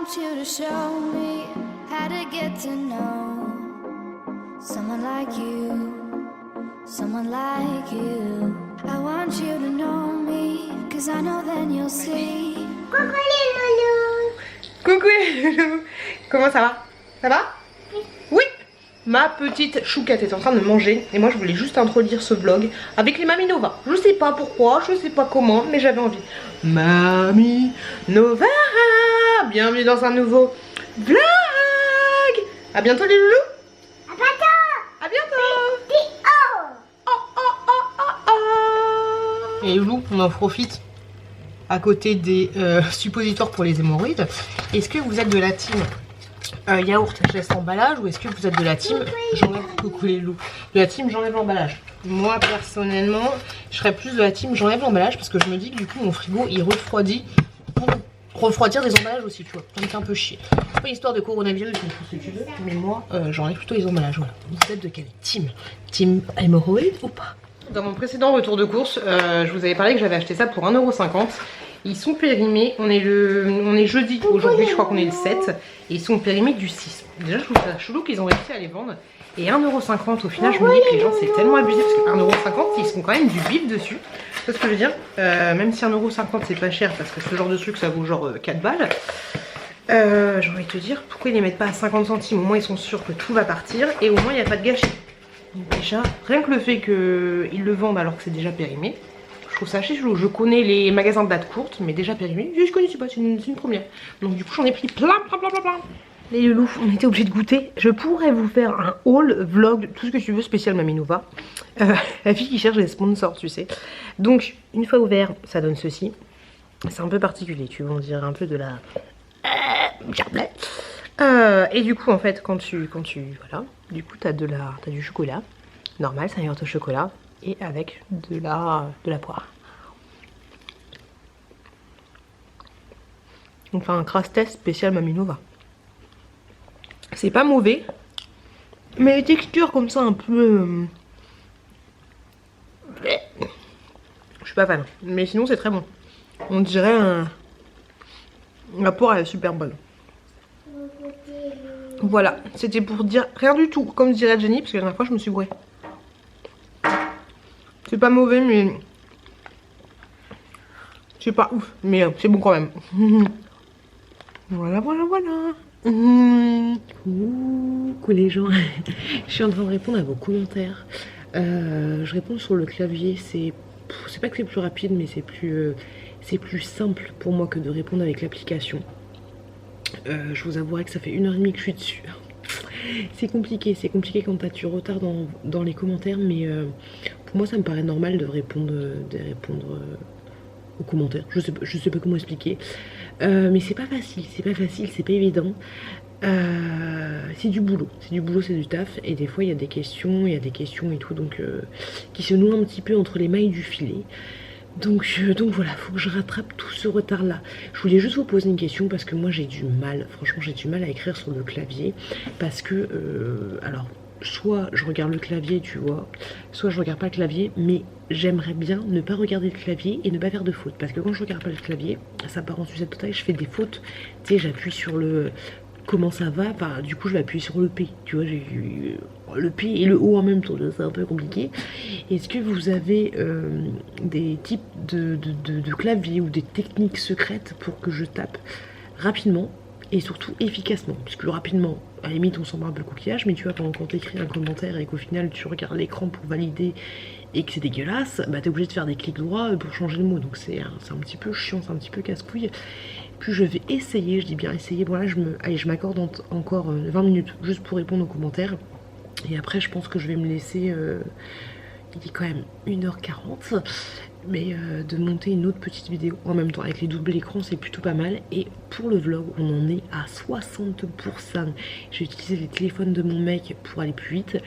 want you to show me how to get to know someone like you, someone like you. I want you to know me, cause I know then you'll see. Coucou les loulous. Coucou les loulous. Comment ça va? Ça va? Oui. Ma petite chouquette est en train de manger et moi je voulais juste introduire ce vlog avec les Mamie Nova. Je sais pas pourquoi, je sais pas comment, mais j'avais envie. Mamie Nova, bienvenue dans un nouveau vlog. À bientôt les loulous. À bientôt. À bientôt. Oh. Oh, oh, oh, oh, oh. Et les loulous, on en profite à côté des suppositoires pour les hémorroïdes. Est-ce que vous êtes de la team yaourt, je laisse l'emballage, ou est-ce que vous êtes de la team j'enlève, coucou les loups, de la team j'enlève l'emballage? Moi personnellement je serais plus de la team j'enlève l'emballage parce que je me dis que du coup mon frigo il refroidit pour refroidir des emballages aussi, tu vois, ça me fait un peu chier. Pas histoire de coronavirus ou tout ce que tu veux, mais moi j'enlève plutôt les emballages. Voilà. Vous êtes de quelle team? Team hémorroïde ou pas? Dans mon précédent retour de course, je vous avais parlé que j'avais acheté ça pour 1,50 €. Ils sont périmés, on est jeudi aujourd'hui, je crois qu'on est le 7. Et ils sont périmés du 6. Déjà je trouve ça chelou qu'ils ont réussi à les vendre. Et 1,50 € au final, je me dis que les gens c'est tellement abusé. Parce que 1,50 € ils se font quand même du bif dessus. C'est ce que je veux dire, même si 1,50 € c'est pas cher, parce que ce genre de truc ça vaut genre 4 balles. J'ai envie de te dire, pourquoi ils les mettent pas à 50 centimes? Au moins ils sont sûrs que tout va partir et au moins il n'y a pas de gâchis. Donc déjà, rien que le fait qu'ils le vendent alors que c'est déjà périmé, je trouve ça assez chelou. Je connais les magasins de date courte, mais déjà périmé, je connaissais pas, c'est une première. Donc du coup j'en ai pris plein. Les loulous, on était obligés de goûter. Je pourrais vous faire un haul, vlog, tout ce que tu veux, spécial Mamie Nova. La fille qui cherche des sponsors, tu sais. Donc, une fois ouvert, ça donne ceci. C'est un peu particulier, tu vois, on dirait un peu de la... et du coup, en fait, quand tu voilà, du coup, t'as du chocolat. Normal, c'est un yaourt au chocolat. Et avec de la poire. Enfin, un crash test spécial Mamie Nova. C'est pas mauvais, mais les textures comme ça un peu... Je suis pas fan, mais sinon c'est très bon. On dirait la poire elle est super bonne. Voilà, c'était pour dire rien du tout, comme dirait Jenny, parce que la dernière fois je me suis bourrée. C'est pas mauvais, mais c'est pas ouf, mais c'est bon quand même. Voilà. Coucou les gens. Je suis en train de répondre à vos commentaires. Je réponds sur le clavier. C'est pas que c'est plus rapide, mais c'est plus simple pour moi que de répondre avec l'application. Je vous avouerai que ça fait 1h30 que je suis dessus. C'est compliqué quand t'as du retard dans les commentaires, mais pour moi ça me paraît normal de répondre aux commentaires. Je sais pas comment expliquer. Mais c'est pas facile, c'est pas évident. C'est du boulot, c'est du taf. Et des fois il y a des questions et tout, donc qui se nouent un petit peu entre les mailles du filet. Donc voilà, faut que je rattrape tout ce retard là. Je voulais juste vous poser une question parce que moi j'ai du mal, franchement j'ai du mal à écrire sur le clavier. Parce que, alors, soit je regarde le clavier, tu vois, soit je regarde pas le clavier, mais j'aimerais bien ne pas regarder le clavier et ne pas faire de fautes. Parce que quand je regarde pas le clavier, ça part en sucette totale, je fais des fautes. Tu sais, j'appuie sur le... Comment ça va, enfin, du coup je vais appuyer sur le P, tu vois, j'ai le P et le O en même temps, c'est un peu compliqué. Est-ce que vous avez des types de clavier ou des techniques secrètes pour que je tape rapidement et surtout efficacement? Puisque rapidement, à la limite on s'en bat un peu le coquillage, mais tu vois, quand t'écris un commentaire et qu'au final tu regardes l'écran pour valider et que c'est dégueulasse, bah t'es obligé de faire des clics droits pour changer le mot, donc c'est un petit peu chiant, c'est un petit peu casse-couille. Puis je vais essayer, je dis bien essayer, voilà, je m'accorde encore 20 minutes juste pour répondre aux commentaires. Et après je pense que je vais me laisser, il est quand même 1h40, mais de monter une autre petite vidéo en même temps. Avec les doubles écrans c'est plutôt pas mal. Et pour le vlog on en est à 60%. J'ai utilisé les téléphones de mon mec pour aller plus vite.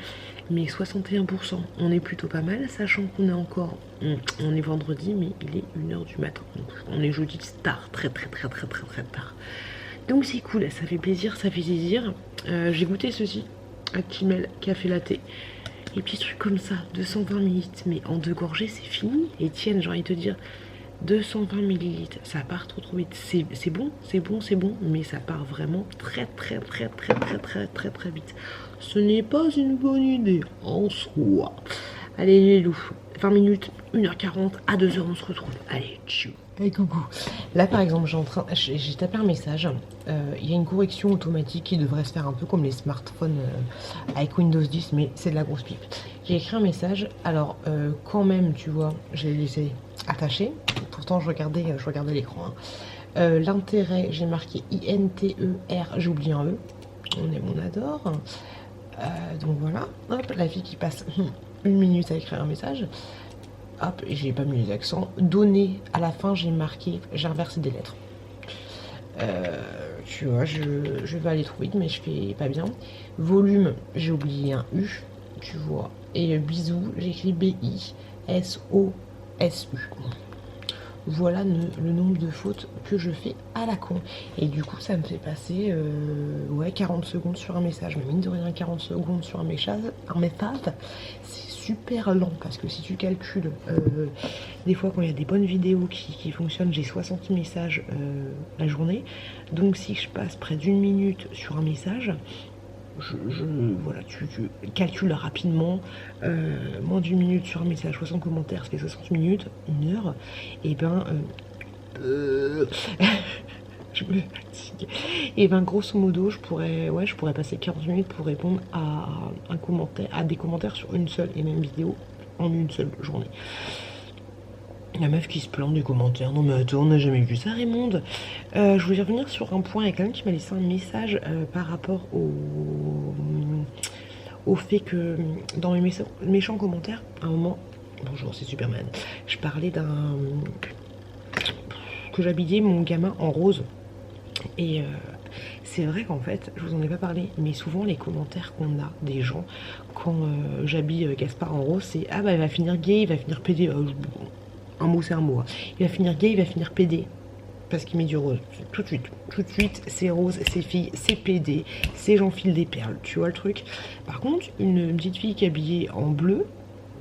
Mais 61%, on est plutôt pas mal, sachant qu'on est encore, on est vendredi, mais il est 1h du matin. Donc on est jeudi tard, très tard. Donc c'est cool, ça fait plaisir, ça fait plaisir. J'ai goûté ceci, Actimel Café Latte. Et petits trucs comme ça, 220 ml, mais en 2 gorgées c'est fini. Etienne, j'ai envie de te dire, 220 millilitres, ça part trop vite. C'est bon, mais ça part vraiment très vite. Ce n'est pas une bonne idée en soi. Allez les loups, 20 minutes, 1h40, à 2h on se retrouve. Allez, tchou. Hey coucou. Là par exemple j'ai tapé un message. Il y a une correction automatique qui devrait se faire un peu comme les smartphones avec Windows 10, mais c'est de la grosse pipe. J'ai écrit un message, alors quand même tu vois, je l'ai laissé attaché. Pourtant je regardais l'écran. L'intérêt, j'ai marqué INTER, j'ai oublié un E. On adore. Donc voilà, hop, la fille qui passe 1 minute à écrire un message. Hop, et j'ai pas mis les accents. Donner, à la fin, j'ai marqué, j'ai inversé des lettres. Tu vois, je vais aller trop vite, mais je fais pas bien. Volume, j'ai oublié un U, tu vois. Et bisous, j'ai écrit BISOSU. Voilà le nombre de fautes que je fais à la con. Et du coup, ça me fait passer 40 secondes sur un message. Mais mine de rien, 40 secondes sur un message, c'est super lent. Parce que si tu calcules, des fois quand il y a des bonnes vidéos qui fonctionnent, j'ai 60 messages la journée. Donc si je passe près d'1 minute sur un message, voilà, tu calcules rapidement, moins d'1 minute sur un message, 60 commentaires, ça fait 60 minutes, 1 heure, et ben, je me fatigue. Et ben, grosso modo, je pourrais passer 40 minutes pour répondre à des commentaires sur une seule et même vidéo, en une seule journée. La meuf qui se plaint des commentaires. Non mais attends, on n'a jamais vu ça, Raymonde. Je voulais revenir sur un point. Il y a quelqu'un qui m'a laissé un message par rapport au fait que dans mes méchants commentaires, à un moment, bonjour c'est Superman, je parlais que j'habillais mon gamin en rose. Et c'est vrai qu'en fait, je vous en ai pas parlé, mais souvent les commentaires qu'on a des gens quand j'habille Gaspard en rose, c'est ah bah il va finir gay, il va finir pédé. Un mot c'est un mot. Il va finir gay, il va finir pédé. Parce qu'il met du rose. Tout de suite, c'est rose, c'est fille, c'est pédé, c'est j'enfile des perles. Tu vois le truc. Par contre, une petite fille qui est habillée en bleu,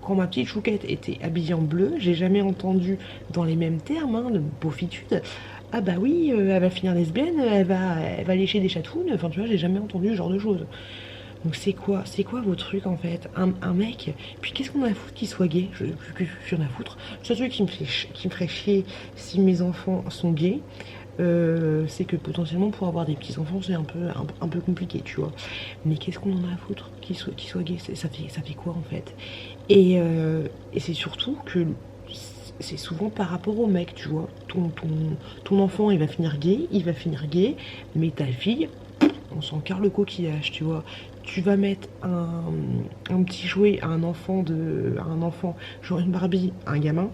quand ma petite chouquette était habillée en bleu, j'ai jamais entendu dans les mêmes termes de beaufitude. Ah bah oui, elle va finir lesbienne, elle va lécher des chatounes. Enfin tu vois, j'ai jamais entendu ce genre de choses. Donc c'est quoi vos trucs en fait, un mec, puis qu'est-ce qu'on a à foutre qu'il soit gay, je plus rien à foutre. Le seul truc qui me ferait chier si mes enfants sont gays, c'est que potentiellement pour avoir des petits enfants c'est un peu compliqué, tu vois. Mais qu'est-ce qu'on en a à foutre qu'il soit gay, ça fait quoi en fait. Et c'est surtout que c'est souvent par rapport au mec, tu vois. Ton enfant il va finir gay, mais ta fille, on s'en carre le coquillage, tu vois. Tu vas mettre un petit jouet à un enfant, genre une Barbie, un gamin,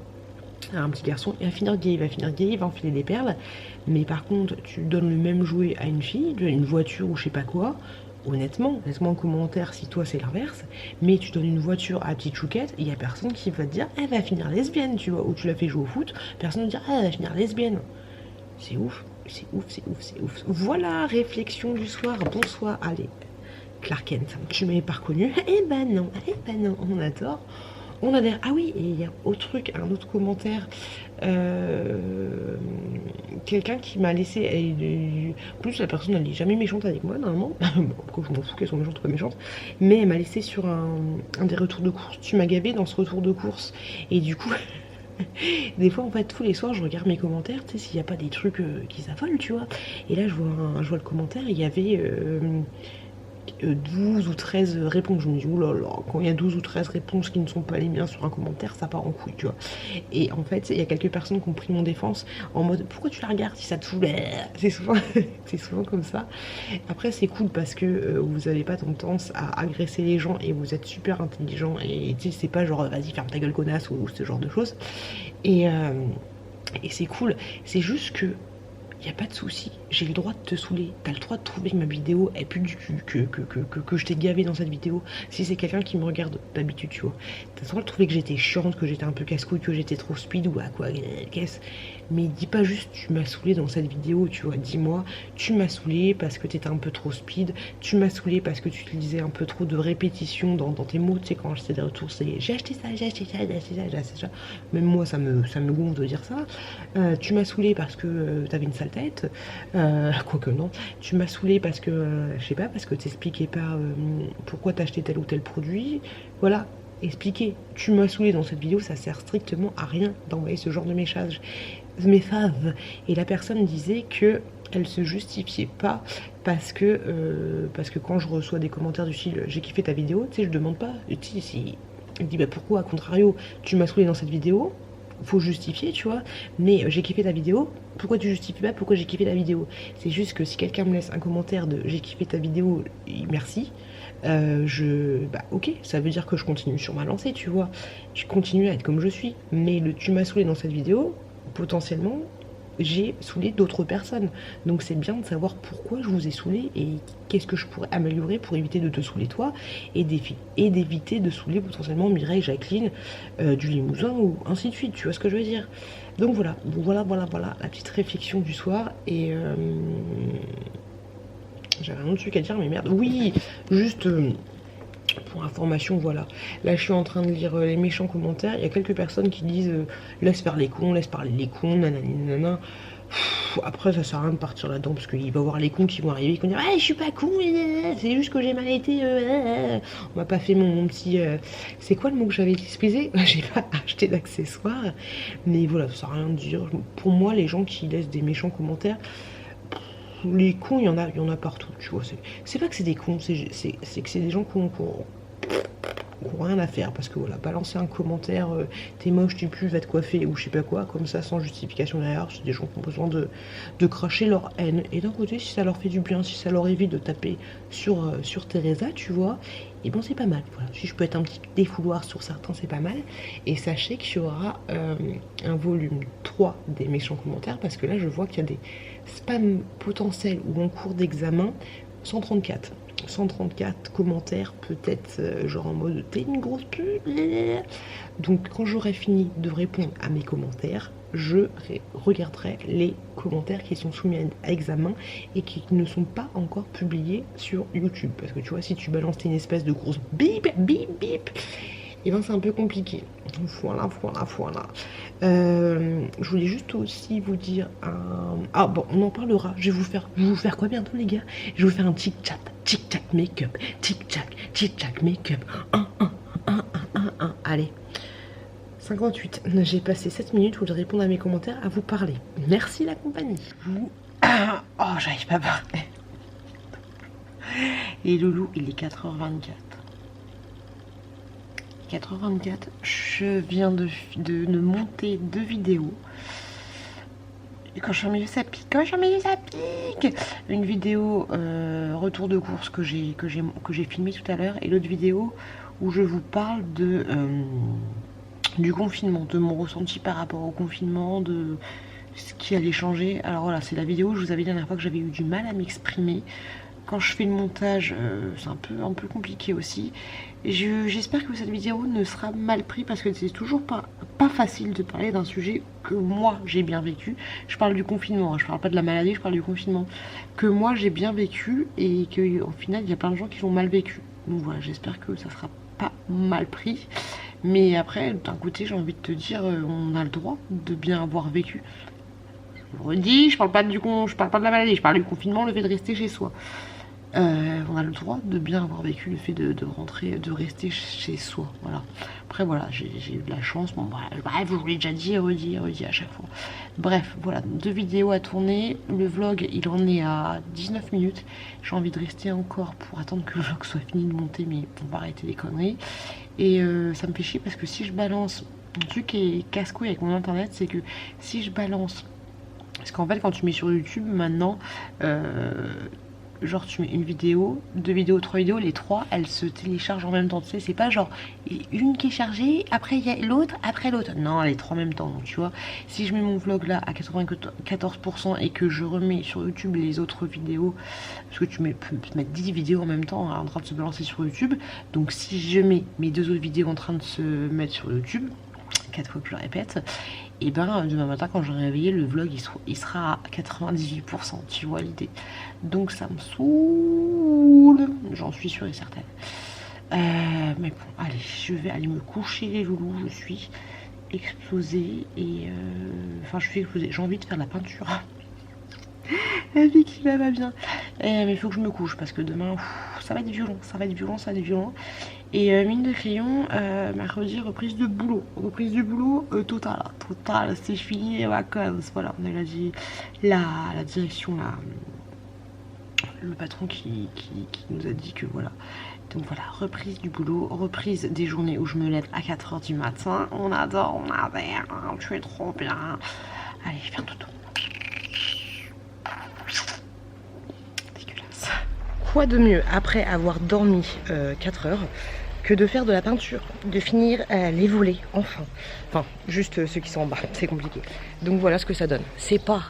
un petit garçon, il va finir gay, il va enfiler des perles. Mais par contre, tu donnes le même jouet à une fille, une voiture ou je sais pas quoi. Honnêtement, laisse-moi en commentaire si toi c'est l'inverse. Mais tu donnes une voiture à la petite chouquette, il y a personne qui va te dire elle va finir lesbienne, tu vois. Ou tu la fais jouer au foot, personne ne va dire elle va finir lesbienne. C'est ouf. Voilà, réflexion du soir. Bonsoir, allez. Clark Kent, tu m'avais pas reconnu. Eh ben non, on adore. On adhère. Ah oui, et il y a un autre commentaire. Quelqu'un qui m'a laissé. Plus la personne elle est jamais méchante avec moi normalement. Pourquoi je m'en fous qu'elle soit méchante ou pas méchante. Mais elle m'a laissé sur un des retours de course. Tu m'as gavé dans ce retour de course. Et du coup. Des fois en fait tous les soirs je regarde mes commentaires, tu sais s'il n'y a pas des trucs qui s'affolent, tu vois. Et là je vois le commentaire, il y avait 12 ou 13 réponses. Je me dis oulala, quand il y a 12 ou 13 réponses qui ne sont pas les miens sur un commentaire, ça part en couille, tu vois. Et en fait il y a quelques personnes qui ont pris mon défense en mode pourquoi tu la regardes si ça te fout. C'est souvent comme ça. Après c'est cool parce que vous n'avez pas tendance à agresser les gens et vous êtes super intelligent et tu sais c'est pas genre vas-y ferme ta gueule connasse ou ce genre de choses. Et c'est cool, c'est juste que y a pas de souci, j'ai le droit de te saouler, t'as le droit de trouver que ma vidéo est plus du cul, que je t'ai gavé dans cette vidéo, si c'est quelqu'un qui me regarde d'habitude, tu vois. T'as le droit de trouver que j'étais chiante, que j'étais un peu casse-couille, que j'étais trop speed ou à quoi, qu'est-ce. mais dis pas juste tu m'as saoulé dans cette vidéo, tu vois, dis-moi tu m'as saoulé parce que t'étais un peu trop speed, tu m'as saoulé parce que tu utilisais un peu trop de répétitions dans tes mots, tu sais, quand je fais des retours, c'est j'ai acheté ça, j'ai acheté ça, j'ai acheté ça, j'ai acheté ça, même moi ça me gonfle de dire ça. Tu m'as saoulé parce que t'avais une sale tête, quoique non, tu m'as saoulé parce que, je sais pas, parce que t'expliquais pas pourquoi t'as acheté tel ou tel produit, voilà. Expliquer, tu m'as saoulé dans cette vidéo, ça sert strictement à rien d'envoyer ce genre de message. Et la personne disait que elle se justifiait pas parce que quand je reçois des commentaires du style j'ai kiffé ta vidéo, tu sais, je demande pas, tu sais, si elle dit bah pourquoi, à contrario, tu m'as saoulé dans cette vidéo, faut justifier, tu vois, mais j'ai kiffé ta vidéo, pourquoi tu justifies pas pourquoi j'ai kiffé ta vidéo? C'est juste que si quelqu'un me laisse un commentaire de j'ai kiffé ta vidéo, merci, bah ok, ça veut dire que je continue sur ma lancée, tu vois, je continue à être comme je suis, mais le tu m'as saoulé dans cette vidéo, potentiellement j'ai saoulé d'autres personnes, donc c'est bien de savoir pourquoi je vous ai saoulé et qu'est-ce que je pourrais améliorer pour éviter de te saouler toi et d'éviter de saouler potentiellement Mireille, Jacqueline, du Limousin ou ainsi de suite, tu vois ce que je veux dire. Donc voilà, la petite réflexion du soir. Et j'avais un autre truc à dire, mais merde, oui, juste pour information, voilà. Là, je suis en train de lire les méchants commentaires. Il y a quelques personnes qui disent laisse faire les cons, laisse parler les cons, nanani nanana. Après, ça sert à rien de partir là-dedans parce qu'il va y avoir les cons qui vont arriver, qui vont dire je suis pas con, c'est juste que j'ai mal été. On m'a pas fait mon petit. C'est quoi le mot que j'avais expliqué? J'ai pas acheté d'accessoires, mais voilà, ça sert à rien de dire. Pour moi, les gens qui laissent des méchants commentaires, les cons, il y en a partout, tu vois. C'est pas que c'est des cons, c'est que c'est des gens qui ont rien à faire, parce que voilà, balancer un commentaire, t'es moche, tu pues, va te coiffer, ou je sais pas quoi, comme ça, sans justification derrière, c'est des gens qui ont besoin de cracher leur haine. Et d'un côté, si ça leur fait du bien, si ça leur évite de taper sur Teresa, tu vois, et bon, c'est pas mal. Voilà. Si je peux être un petit défouloir sur certains, c'est pas mal. Et sachez qu'il y aura un volume 3 des méchants commentaires, parce que là, je vois qu'il y a des spams potentiels ou en cours d'examen, 134 commentaires, peut-être genre en mode t'es une grosse pute. Donc quand j'aurai fini de répondre à mes commentaires, je regarderai les commentaires qui sont soumis à examen et qui ne sont pas encore publiés sur YouTube, parce que tu vois, si tu balances une espèce de grosse bip bip bip, et ben c'est un peu compliqué. Voilà. Je voulais juste aussi vous dire ah bon, on en parlera. Je vais vous faire quoi bientôt, les gars? Je vais vous faire un tic-tac make-up. Tic-tac make-up. Allez. 58. J'ai passé 7 minutes où je réponds à mes commentaires, à vous parler. Merci la compagnie. Oh, j'arrive pas à parler. Et Loulou, il est 4h24. 4h24, je viens de monter 2 vidéos. Et quand je suis en milieu, ça pique. Une vidéo retour de course que j'ai filmé tout à l'heure, et l'autre vidéo où je vous parle du confinement, de mon ressenti par rapport au confinement, de ce qui allait changer. Alors voilà, c'est la vidéo où je vous avais dit la dernière fois que j'avais eu du mal à m'exprimer. Quand je fais le montage, c'est un peu compliqué aussi. J'espère que cette vidéo ne sera mal prise, parce que c'est toujours pas facile de parler d'un sujet que moi j'ai bien vécu. Je parle du confinement, hein, je parle pas de la maladie, je parle du confinement. Que moi j'ai bien vécu, et qu'au final il y a plein de gens qui l'ont mal vécu. Donc voilà, j'espère que ça sera pas mal pris. Mais après, d'un côté, j'ai envie de te dire, on a le droit de bien avoir vécu. Je vous redis, je parle pas de la maladie, je parle du confinement, le fait de rester chez soi. On a le droit de bien avoir vécu le fait de rentrer, de rester chez soi. Voilà. Après, voilà, j'ai eu de la chance. Bon, bref, je vous l'ai déjà dit, redit à chaque fois. Bref, voilà, 2 vidéos à tourner. Le vlog, il en est à 19 minutes. J'ai envie de rester encore pour attendre que le vlog soit fini de monter, mais on va arrêter les conneries. Et ça me fait chier, parce que si je balance, un truc qui est casse-couille avec mon internet, c'est que si je balance, parce qu'en fait, quand tu mets sur YouTube maintenant, genre tu mets une vidéo, 2 vidéos, 3 vidéos, les 3 elles se téléchargent en même temps, tu sais, c'est pas genre une qui est chargée, après il y a l'autre, après l'autre, non, les 3 en même temps. Donc tu vois, si je mets mon vlog là à 94% et que je remets sur YouTube les autres vidéos, parce que tu peux mettre 10 vidéos en même temps en train de se balancer sur YouTube, donc si je mets mes 2 autres vidéos en train de se mettre sur YouTube, 4 fois que je le répète, et ben demain matin quand je vais réveiller, le vlog il sera à 98%, tu vois l'idée. Donc ça me saoule, j'en suis sûre et certaine. Mais bon, allez, je vais aller me coucher les loulous, je suis explosée et enfin je suis explosée, j'ai envie de faire de la peinture. La vie qui va bien. Mais il faut que je me couche parce que demain ça va être violent, ça va être violent, ça va être violent. Et mine de crayon, mercredi reprise de boulot. Reprise du boulot totale, c'est fini les vacances. Voilà, on a dit la direction là. Le patron qui nous a dit que voilà. Donc voilà, reprise du boulot, reprise des journées où je me lève à 4 h du matin. On adore, on adore, tu es trop bien. Allez, faire dodo. Dégueulasse. Quoi de mieux après avoir dormi 4 heures que de faire de la peinture, de finir les volets, enfin juste ceux qui sont en bas, c'est compliqué. Donc voilà ce que ça donne. C'est pas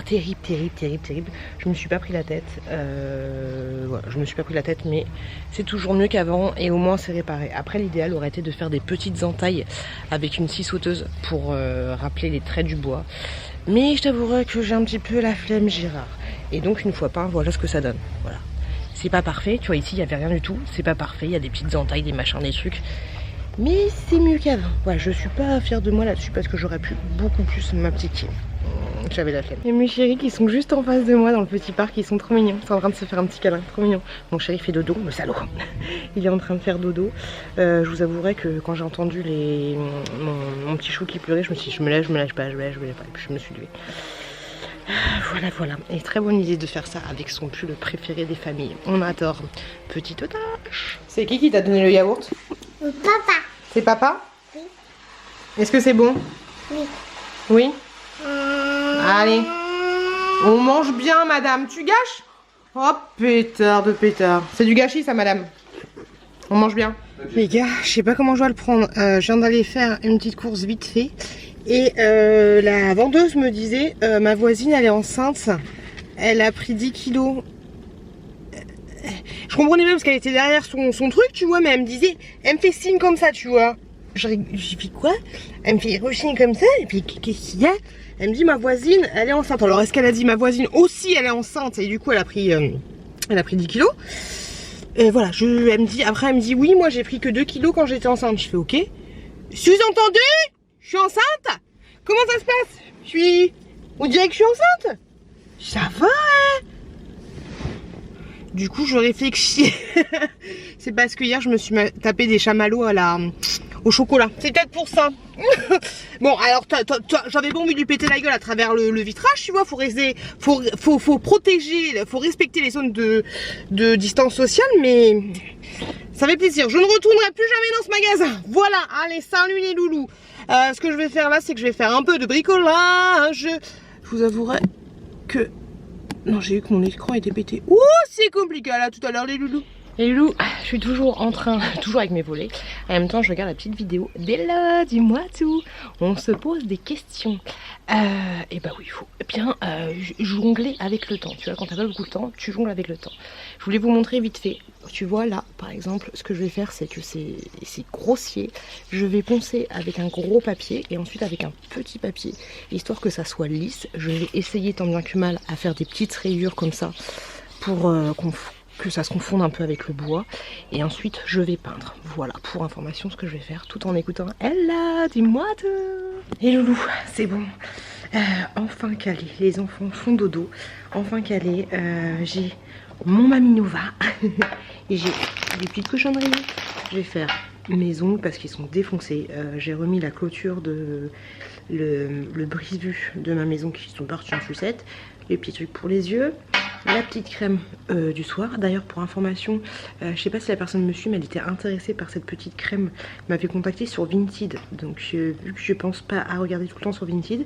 terrible. Je me suis pas pris la tête, voilà, je me suis pas pris la tête, mais c'est toujours mieux qu'avant et au moins c'est réparé. Après l'idéal aurait été de faire des petites entailles avec une scie sauteuse pour rappeler les traits du bois. Mais je t'avouerai que j'ai un petit peu la flemme Gérard. Et donc une fois peint, voilà ce que ça donne. Voilà. C'est pas parfait, tu vois ici il n'y avait rien du tout, c'est pas parfait, il y a des petites entailles, des machins, des trucs. Mais c'est mieux qu'avant. Voilà, je suis pas fière de moi là-dessus parce que j'aurais pu beaucoup plus m'appliquer. J'avais la flemme. Et mes chéris qui sont juste en face de moi dans le petit parc, ils sont trop mignons. Ils sont en train de se faire un petit câlin, trop mignon. Mon chéri fait dodo, le salaud. Il est en train de faire dodo. Je vous avouerai que quand j'ai entendu mon petit chou qui pleurait, je me suis dit je me lève pas, et puis je me suis levée. Voilà. Et très bonne idée de faire ça avec son pull préféré des familles. On adore. Petite tâche. C'est qui t'a donné le yaourt? Papa. C'est papa? Oui. Est-ce que c'est bon? Oui. Oui? Allez. On mange bien, madame. Tu gâches? Oh, pétard de pétard. C'est du gâchis, ça, madame. On mange bien. Les gars, je sais pas comment je dois le prendre. Je viens d'aller faire une petite course vite fait. Et la vendeuse me disait, ma voisine elle est enceinte, elle a pris 10 kilos. Je comprenais même parce qu'elle était derrière son truc, tu vois, mais elle me disait, elle me fait signe comme ça, tu vois. J'ai fait quoi? Elle me fait signe comme ça, et puis qu'est-ce qu'il y a? Elle me dit, ma voisine elle est enceinte. Alors est-ce qu'elle a dit ma voisine aussi elle est enceinte et du coup elle a pris 10 kilos? Voilà, elle me dit, après elle me dit, oui, moi j'ai pris que 2 kilos quand j'étais enceinte. Je fais ok. Sous-entendu? Je suis enceinte? Comment ça se passe? On dirait que je suis enceinte? Ça va, hein? Du coup, je réfléchis. C'est parce que hier, je me suis tapé des chamallows au chocolat. C'est peut-être pour ça. Bon, alors, j'avais pas envie de lui péter la gueule à travers le vitrage, tu vois. Faut protéger, faut respecter les zones de distance sociale, mais ça fait plaisir. Je ne retournerai plus jamais dans ce magasin. Voilà, allez, salut les loulous. Ce que je vais faire là, c'est que je vais faire un peu de bricolage. Je vous avouerai que... Non, j'ai eu que mon écran était pété. Ouh, c'est compliqué là, tout à l'heure les loulous. Les loulous, je suis toujours toujours avec mes volets. En même temps, je regarde la petite vidéo. Bella, dis-moi tout. On se pose des questions. Et bah oui, il faut bien jongler avec le temps. Tu vois, quand t'as pas beaucoup de temps, tu jongles avec le temps. Je voulais vous montrer vite fait. Tu vois là, par exemple, ce que je vais faire, c'est que c'est grossier. Je vais poncer avec un gros papier et ensuite avec un petit papier, histoire que ça soit lisse. Je vais essayer tant bien que mal à faire des petites rayures comme ça pour que ça se confonde un peu avec le bois. Et ensuite, je vais peindre. Voilà, pour information, ce que je vais faire tout en écoutant Ella, dis-moi tout. Et loulou, c'est bon. Enfin calé, les enfants font dodo. Enfin calé, j'ai mon Maminova et j'ai des petites cochonneries. Je vais faire mes ongles parce qu'ils sont défoncés. J'ai remis la clôture de le brise-vue de ma maison qui sont partis en sucette. Les petits trucs pour les yeux. La petite crème du soir. D'ailleurs, pour information, je sais pas si la personne me suit, mais elle était intéressée par cette petite crème. Elle m'avait contacté sur Vinted. Donc, vu que je pense pas à regarder tout le temps sur Vinted,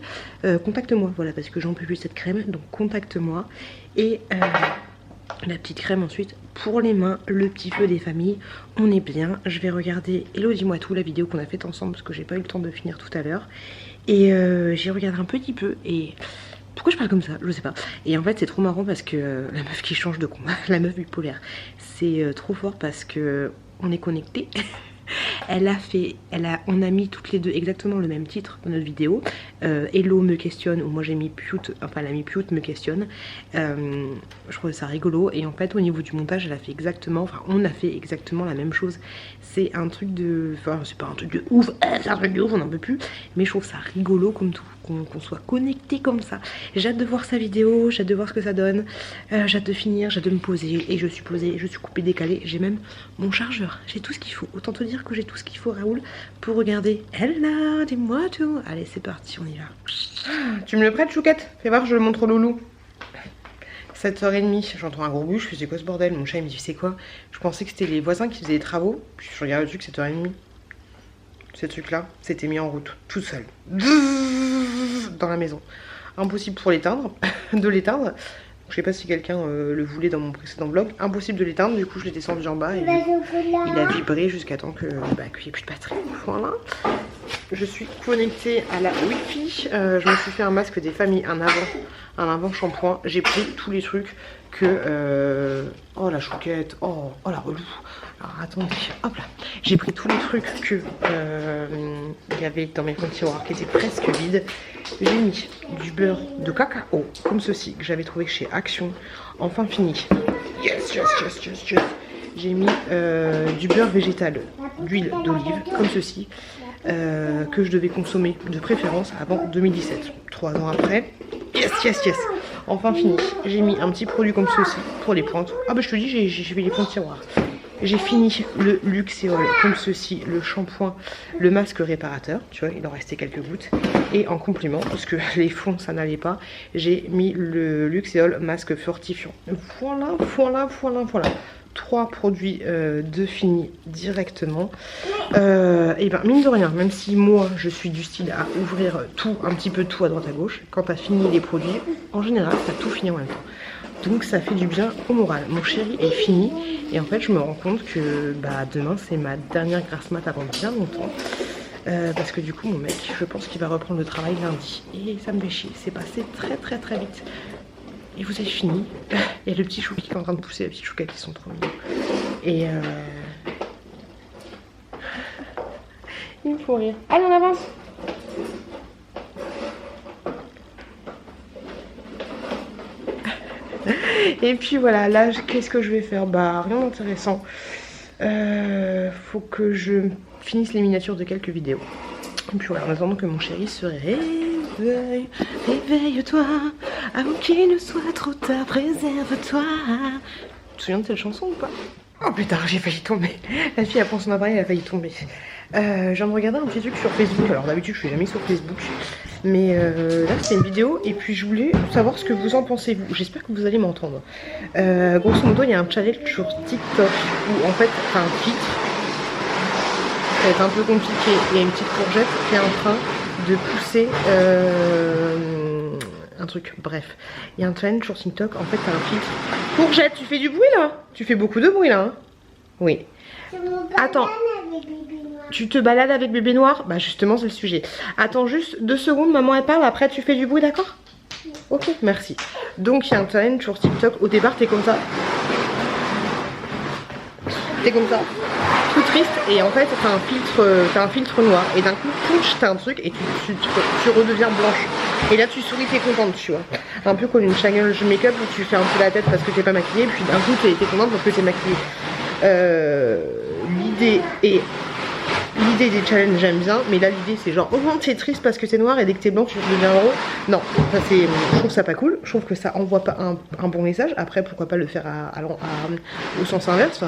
contacte-moi. Voilà, parce que j'en peux plus cette crème. Donc, contacte-moi. Et la petite crème ensuite pour les mains, le petit feu des familles. On est bien. Je vais regarder Hello, dis-moi tout, la vidéo qu'on a faite ensemble parce que j'ai pas eu le temps de finir tout à l'heure. Et j'ai regardé un petit peu et... Pourquoi je parle comme ça? Je sais pas. Et en fait c'est trop marrant parce que la meuf qui change de combat, la meuf bipolaire, c'est trop fort parce que on est connecté. On a mis toutes les deux exactement le même titre dans notre vidéo. Hello me questionne, ou moi j'ai mis Pute, enfin elle a mis Pute me questionne. Je trouve ça rigolo. Et en fait au niveau du montage elle a fait exactement, enfin on a fait exactement la même chose. C'est un truc de, enfin c'est pas un truc de ouf, c'est un truc de ouf, on n'en peut plus. Mais je trouve ça rigolo comme tout, qu'on soit connecté comme ça. J'ai hâte de voir sa vidéo, j'ai hâte de voir ce que ça donne. J'ai hâte de finir, j'ai hâte de me poser. Et je suis posée, je suis coupée décalée. J'ai même mon chargeur, j'ai tout ce qu'il faut. Autant te dire que j'ai tout ce qu'il faut Raoul pour regarder. Hello, dis-moi tout. Allez c'est parti, on y va. Tu me le prêtes Chouquette? Fais voir, je le montre au loulou. 7h30, j'entends un gros bruit, je fais c'est quoi ce bordel? Mon chat il me dit c'est quoi? Je pensais que c'était les voisins qui faisaient des travaux, puis je regarde le truc, 7h30. Ce truc là s'était mis en route, tout seul, dans la maison. Impossible pour l'éteindre, de l'éteindre. Je sais pas si quelqu'un le voulait dans mon précédent vlog. Impossible de l'éteindre, du coup je l'ai descendu en bas et il a vibré jusqu'à temps que, qu'il n'y ait plus de batterie. Voilà. Je suis connectée à la Wi-Fi. Je me suis fait un masque des familles, un avant shampoing. J'ai pris tous les trucs que... Oh la chouquette, oh la relou. Alors attendez, hop là. J'ai pris tous les trucs que il y avait dans mes fonds de tiroir qui étaient presque vides. J'ai mis du beurre de cacao, comme ceci, que j'avais trouvé chez Action. Enfin fini. Yes. J'ai mis du beurre végétal, d'huile d'olive, comme ceci. Que je devais consommer de préférence avant 2017. 3 ans après, yes. Enfin fini. J'ai mis un petit produit comme ceci pour les plantes. Ah bah je te dis, j'ai fait les fonds de tiroir. J'ai fini le Luxéol comme ceci, le shampoing, le masque réparateur, tu vois, il en restait quelques gouttes. Et en complément, parce que les fonds ça n'allait pas, j'ai mis le Luxéol masque fortifiant. Voilà. 3 produits de fini directement. Et ben mine de rien, même si moi je suis du style à ouvrir tout, un petit peu tout à droite à gauche, quand t'as fini les produits, en général t'as tout fini en même temps. Donc ça fait du bien au moral. Mon chéri est fini et en fait je me rends compte que demain c'est ma dernière grasse mat avant bien longtemps. Parce que du coup mon mec je pense qu'il va reprendre le travail lundi. Et ça me fait chier, c'est passé très vite. Et vous avez fini. Il y a le petit chouki qui est en train de pousser, la petite chouquette qui sont trop mignons. Et il me faut rire. Allez on avance. Et puis voilà, là qu'est-ce que je vais faire? Rien d'intéressant. Faut que je finisse les miniatures de quelques vidéos. Et puis voilà, en attendant que mon chéri se réveille, réveille-toi, avant qu'il ne soit trop tard, préserve-toi. Tu te souviens de cette chanson ou pas? Oh putain, j'ai failli tomber. La fille elle prend son appareil, elle a failli tomber. Je viens de regarder un petit truc sur Facebook. Alors d'habitude je suis jamais sur Facebook, mais là c'est une vidéo et puis je voulais savoir ce que vous en pensez vous. J'espère que vous allez m'entendre. Grosso modo il y a un challenge sur TikTok où en fait t'as un filtre. Ça va être un peu compliqué. Il y a une petite courgette qui est en train de pousser un truc. Bref, il y a un challenge sur TikTok. En fait t'as un filtre. Courgette, tu fais du bruit là? Tu fais beaucoup de bruit là hein? Oui. Attends. Tu te balades avec bébé noir? Bah justement c'est le sujet. Attends juste 2 secondes, maman elle parle, après tu fais du bruit, d'accord? Ok, merci. Donc il y a un challenge sur TikTok. Au départ t'es comme ça. T'es comme ça. Tout triste et en fait t'as un filtre noir. Et d'un coup, punch, t'as un truc et tu redeviens blanche. Et là tu souris, t'es contente, tu vois. Un peu comme une challenge make-up où tu fais un peu la tête parce que t'es pas maquillée. Puis d'un coup t'es contente parce que t'es maquillée. L'idée des challenges j'aime bien, mais là l'idée c'est genre oh non t'es triste parce que t'es noir et dès que t'es blanc tu deviens gros. Non, ça c'est, je trouve ça pas cool, je trouve que ça envoie pas un bon message. Après pourquoi pas le faire au sens inverse,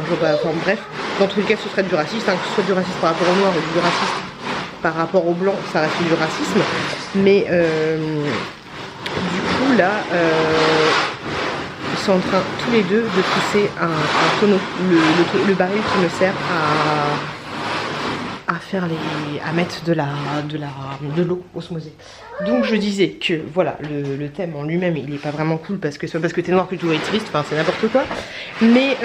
bref, dans tous les cas ce serait du racisme, que ce soit du racisme par rapport au noir ou du racisme par rapport au blanc, ça reste du racisme. Mais du coup là ils sont en train tous les deux de pousser un tonneau, le baril qui me sert à mettre de l'eau osmosée. Donc je disais que voilà, le thème en lui-même il est pas vraiment cool parce que t'es noir que tu dois être triste, enfin c'est n'importe quoi. Mais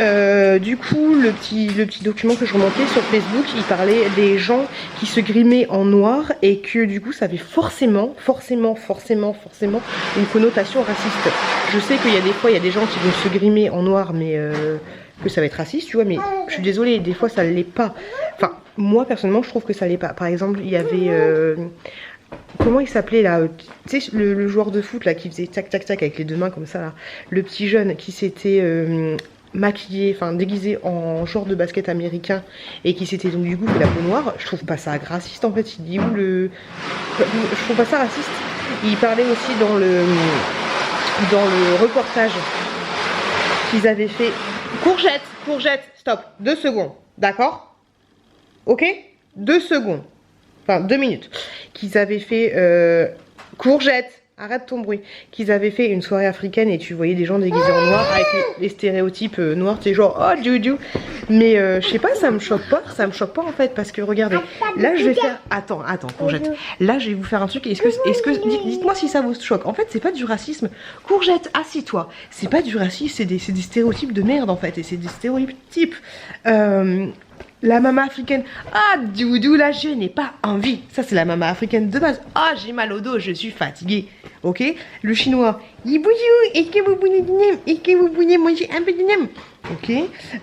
du coup le petit document que je remontais sur Facebook, il parlait des gens qui se grimaient en noir et que du coup ça avait forcément une connotation raciste. Je sais qu'il y a des fois il y a des gens qui vont se grimer en noir mais que ça va être raciste, tu vois, mais je suis désolée, des fois ça l'est pas. Enfin, moi personnellement, je trouve que ça l'est pas. Par exemple, il y avait... comment il s'appelait là, tu sais, le joueur de foot là qui faisait tac tac tac avec les 2 mains comme ça là, le petit jeune qui s'était maquillé, enfin déguisé en joueur de basket américain et qui s'était donc du coup fait la peau noire. Je trouve pas ça raciste en fait. Il dit où le... Je trouve pas ça raciste. Il parlait aussi dans le reportage qu'ils avaient fait. Courgette, stop, 2 secondes, d'accord? Ok, 2 secondes. Enfin 2 minutes, qu'ils avaient fait courgette, arrête ton bruit, qu'ils avaient fait une soirée africaine et tu voyais des gens déguisés en noir avec les stéréotypes noirs, tu sais genre oh Juju, mais je sais pas, ça me choque pas en fait, parce que regardez, là je vais faire, attends courgette, là je vais vous faire un truc, est-ce que dites-moi si ça vous choque, en fait c'est pas du racisme, courgette, assis-toi, c'est pas du racisme, c'est des stéréotypes de merde en fait, et c'est des stéréotypes la maman africaine, ah Doudou là je n'ai pas envie. Ça c'est la maman africaine de base. Ah j'ai mal au dos, je suis fatiguée. Ok. Le chinois, Yibouyou, est-ce que vous voulez manger un peu de nem? Ok.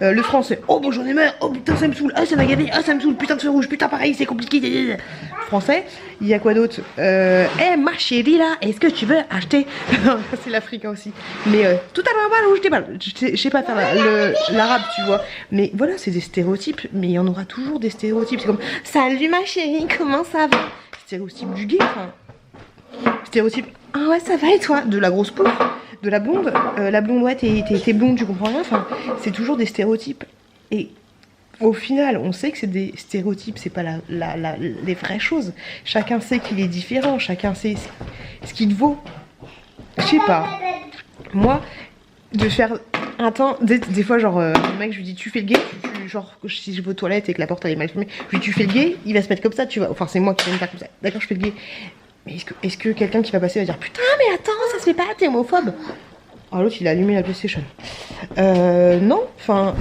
Le français, oh bon j'en ai marre, oh putain ça me saoule, ah ça m'a gavé, ah ça me saoule, putain de feu rouge, putain pareil c'est compliqué. Français, il y a quoi d'autre? Ma chérie là, est-ce que tu veux acheter? C'est l'africain aussi. Mais tout à l'heure où je t'ai je sais pas faire l'arabe tu vois. Mais voilà, c'est des stéréotypes, mais il y en aura toujours des stéréotypes. C'est comme salut ma chérie, comment ça va? Stéréotype du gay, enfin. Stéréotype, ah ouais ça va et toi? De la grosse peau, de la blonde, ouais t'es blonde, tu comprends rien, enfin c'est toujours des stéréotypes. Et au final on sait que c'est des stéréotypes, c'est pas les vraies choses. Chacun sait qu'il est différent, chacun sait ce qu'il vaut. Je sais pas, moi de faire un temps, des fois genre le mec je lui dis tu fais le gay, genre si je vais aux toilettes et que la porte elle est mal fermée, je lui dis tu fais le gay, il va se mettre comme ça tu vois, enfin c'est moi qui vais me faire comme ça, d'accord je fais le gay. Mais est-ce que quelqu'un qui va passer va dire putain mais attends ça se fait pas, t'es homophobe? Oh l'autre il a allumé la PlayStation. Non, enfin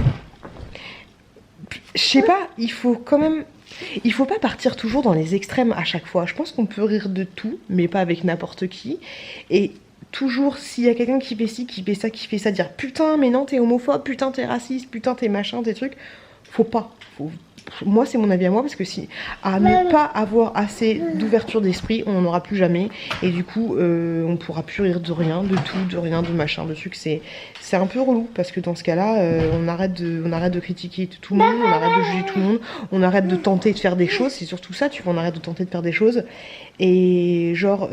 je sais pas, il faut quand même, il faut pas partir toujours dans les extrêmes à chaque fois. Je pense qu'on peut rire de tout, mais pas avec n'importe qui. Et toujours s'il y a quelqu'un qui fait ci, qui fait ça, dire putain mais non t'es homophobe, putain t'es raciste, putain t'es machin, t'es trucs, faut pas. Moi c'est mon avis à moi, parce que si à ne pas avoir assez d'ouverture d'esprit on n'en aura plus jamais, et du coup on pourra plus rire de rien, de tout, de rien, de machin, de trucs. C'est un peu relou, parce que dans ce cas là on arrête de critiquer tout le monde, on arrête de juger tout le monde, on arrête de tenter de faire des choses, c'est surtout ça tu vois, on arrête de tenter de faire des choses. Et genre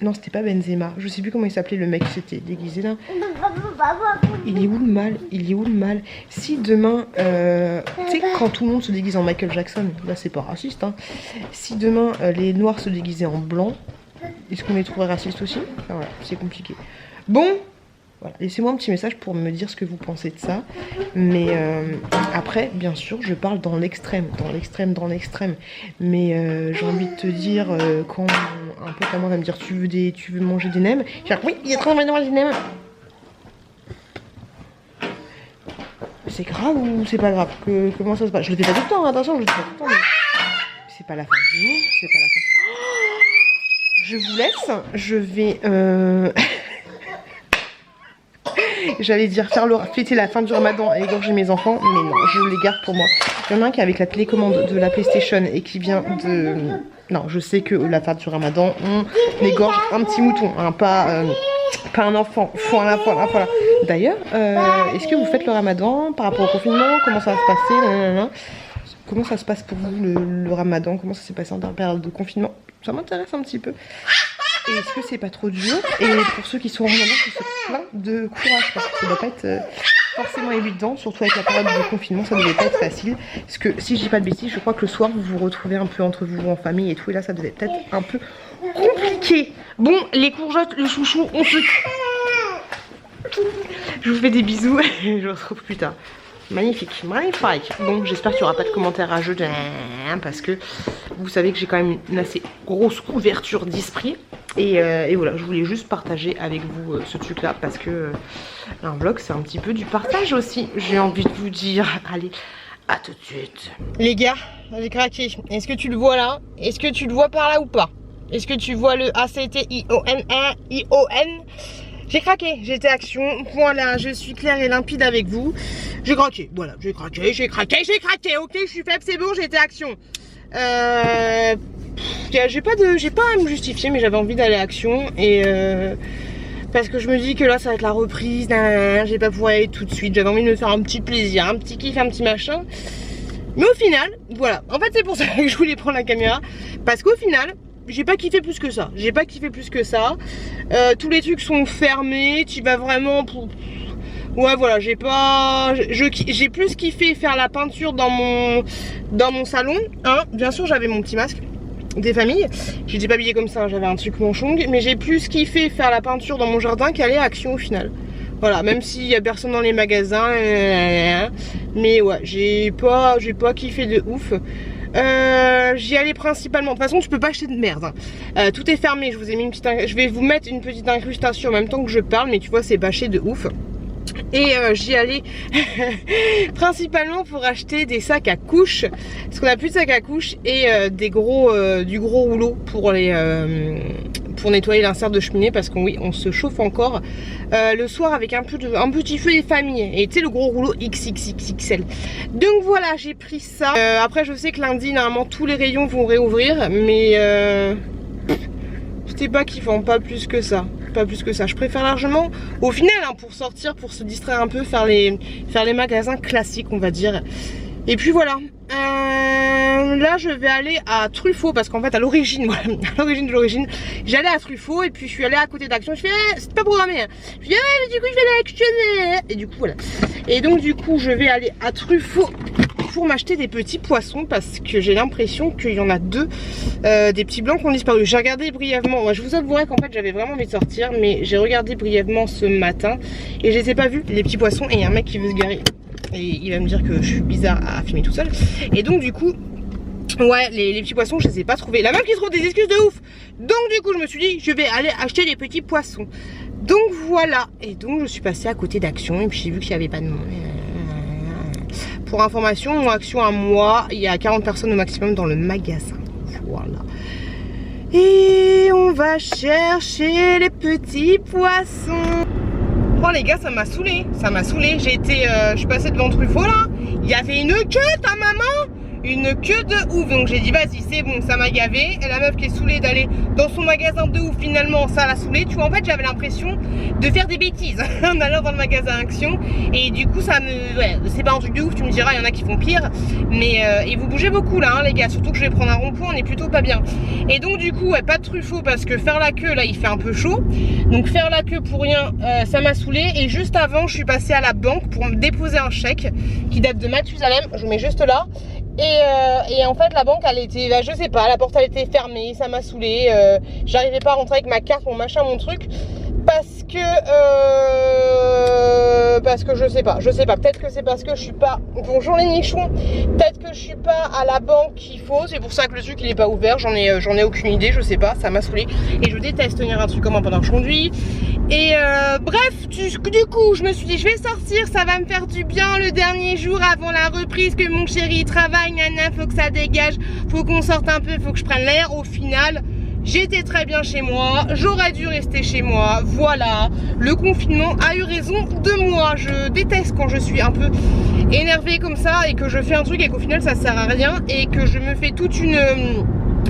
non c'était pas Benzema, je sais plus comment il s'appelait le mec qui s'était déguisé là. Il est où le mal? Il est où le mal? Si demain, tu sais quand tout le monde se déguise en Michael Jackson, là c'est pas raciste hein. Si demain les noirs se déguisaient en blanc, est-ce qu'on les trouverait racistes aussi? Enfin voilà, c'est compliqué. Bon, voilà, laissez-moi un petit message pour me dire ce que vous pensez de ça. Mais après, bien sûr, je parle dans l'extrême. Mais j'ai envie de te dire, quand un pote à moi va me dire tu veux manger des nems, je vais dire oui, il y a trop envie de manger des nems. C'est grave ou c'est pas grave? Comment ça se passe? Je le fais pas tout le temps, attention, je le fais pas tout le temps. Mais c'est pas la fin du monde, c'est pas la fin. Je vous laisse, je vais... J'allais dire fêter la fin du ramadan et égorger mes enfants, mais non, je les garde pour moi. Il y en a un qui est avec la télécommande de la PlayStation et qui vient de... Non, je sais que la fin du ramadan, on égorge un petit mouton, hein, pas un enfant. Voilà. D'ailleurs, est-ce que vous faites le ramadan par rapport au confinement? Comment ça va se passer? Comment ça se passe pour vous le ramadan? Comment ça s'est passé en période de confinement? Ça m'intéresse un petit peu. Et est-ce que c'est pas trop dur? Et pour ceux qui sont en ramadan, je suis plein de courage, parce que ça doit pas être forcément évident, surtout avec la période de confinement, ça devait pas être facile. Parce que si je dis pas de bêtises, je crois que le soir vous vous retrouvez un peu entre vous en famille et tout, et là ça devait peut-être un peu compliqué. Bon, les courgettes, le chouchou, on se... Je vous fais des bisous et je vous retrouve plus tard. Magnifique. Bon, j'espère qu'il n'y aura pas de commentaires à jeu parce que vous savez que j'ai quand même une assez grosse ouverture d'esprit. Et voilà, je voulais juste partager avec vous ce truc là, parce que un vlog c'est un petit peu du partage aussi. J'ai envie de vous dire, allez, à tout de suite. Les gars, j'ai craqué. Est-ce que tu le vois là? Est-ce que tu le vois par là ou pas? Est-ce que tu vois le ACTION? J'ai craqué, j'étais Action, voilà, je suis claire et limpide avec vous. J'ai craqué, voilà, j'ai craqué, ok, je suis faible, c'est bon, j'étais Action. J'ai pas à me justifier, mais j'avais envie d'aller Action et parce que je me dis que là ça va être la reprise, j'ai pas pouvoir y aller tout de suite, j'avais envie de me faire un petit plaisir, un petit kiff, un petit machin. Mais au final, voilà, en fait c'est pour ça que je voulais prendre la caméra, parce qu'au final, j'ai pas kiffé plus que ça. Tous les trucs sont fermés. Tu vas vraiment pour... Ouais voilà, j'ai plus kiffé faire la peinture dans mon salon. Hein, bien sûr j'avais mon petit masque des familles. J'étais pas habillée comme ça, j'avais un truc manchong. Mais j'ai plus kiffé faire la peinture dans mon jardin qu'aller à Action au final. Voilà, même s'il y a personne dans les magasins. Mais ouais, j'ai pas kiffé de ouf. J'y allais principalement. De toute façon, tu peux pas acheter de merde. Hein. Tout est fermé. Je vous ai mis une petite. Je vais vous mettre une petite incrustation en même temps que je parle, mais tu vois, c'est bâché de ouf. Et j'y allais principalement pour acheter des sacs à couches, parce qu'on a plus de sacs à couches et du gros rouleau pour pour nettoyer l'insert de cheminée, parce qu'on oui, on se chauffe encore le soir avec un petit feu des familles, et tu sais le gros rouleau XXXXL. Donc voilà, j'ai pris ça. Après je sais que lundi normalement tous les rayons vont réouvrir, mais c'était pas kiffant, pas plus que ça. Je préfère largement au final hein, pour sortir, pour se distraire un peu, faire les magasins classiques on va dire. Et puis voilà, là je vais aller à Truffaut, parce qu'en fait à l'origine, voilà, de l'origine, j'allais à Truffaut et puis je suis allée à côté d'Action. Je fais c'est pas programmé hein. Je dis mais du coup je vais aller à Action. Et du coup voilà. Et donc du coup je vais aller à Truffaut pour m'acheter des petits poissons, parce que j'ai l'impression qu'il y en a deux, des petits blancs qui ont disparu. J'ai regardé brièvement, moi, je vous avouerai qu'en fait j'avais vraiment envie de sortir, mais j'ai regardé brièvement ce matin et je les ai pas vus les petits poissons, et il y a un mec qui veut se garer et il va me dire que je suis bizarre à filmer tout seul. Et donc du coup ouais, les petits poissons je les ai pas trouvés. La meuf qui trouve des excuses de ouf. Donc du coup je me suis dit je vais aller acheter des petits poissons. Donc voilà, et donc je suis passée à côté d'Action et puis j'ai vu qu'il n'y avait pas de monde. Pour information, mon Action à moi, il y a 40 personnes au maximum dans le magasin. Voilà. Et on va chercher les petits poissons. Oh les gars, ça m'a saoulé. Je suis passée devant Truffaut là. Il y avait une queue, ta maman. Une queue de ouf. Donc j'ai dit vas-y c'est bon, ça m'a gavé. Et la meuf qui est saoulée d'aller dans son magasin de ouf, finalement ça l'a saoulée. Tu vois, en fait j'avais l'impression de faire des bêtises en allant dans le magasin Action. Et du coup ça me... Ouais, c'est pas un truc de ouf, tu me diras, il y en a qui font pire. Mais et vous bougez beaucoup là hein, les gars. Surtout que je vais prendre un rond-point, on est plutôt pas bien. Et donc du coup ouais, pas de Truffaut, parce que faire la queue là il fait un peu chaud. Donc faire la queue pour rien, ça m'a saoulée. Et juste avant je suis passée à la banque pour me déposer un chèque qui date de Mathusalem. Je vous mets juste là. Et en fait la banque elle était, bah, je sais pas, la porte elle était fermée, ça m'a saoulée, j'arrivais pas à rentrer avec ma carte, mon machin, mon truc, parce que je sais pas, peut-être que c'est parce que je suis pas, bonjour les nichons, peut-être que je suis pas à la banque qu'il faut, c'est pour ça que le truc il est pas ouvert, j'en ai aucune idée, je sais pas, ça m'a saoulée, et je déteste tenir un truc comme un pendant que je conduis. Et bref, du coup je me suis dit je vais sortir, ça va me faire du bien le dernier jour avant la reprise, que mon chéri travaille, nana, faut que ça dégage, faut qu'on sorte un peu, faut que je prenne l'air. Au final j'étais très bien chez moi, j'aurais dû rester chez moi, voilà. Le confinement a eu raison de moi. Je déteste quand je suis un peu énervée comme ça et que je fais un truc et qu'au final ça sert à rien et que je me fais toute une...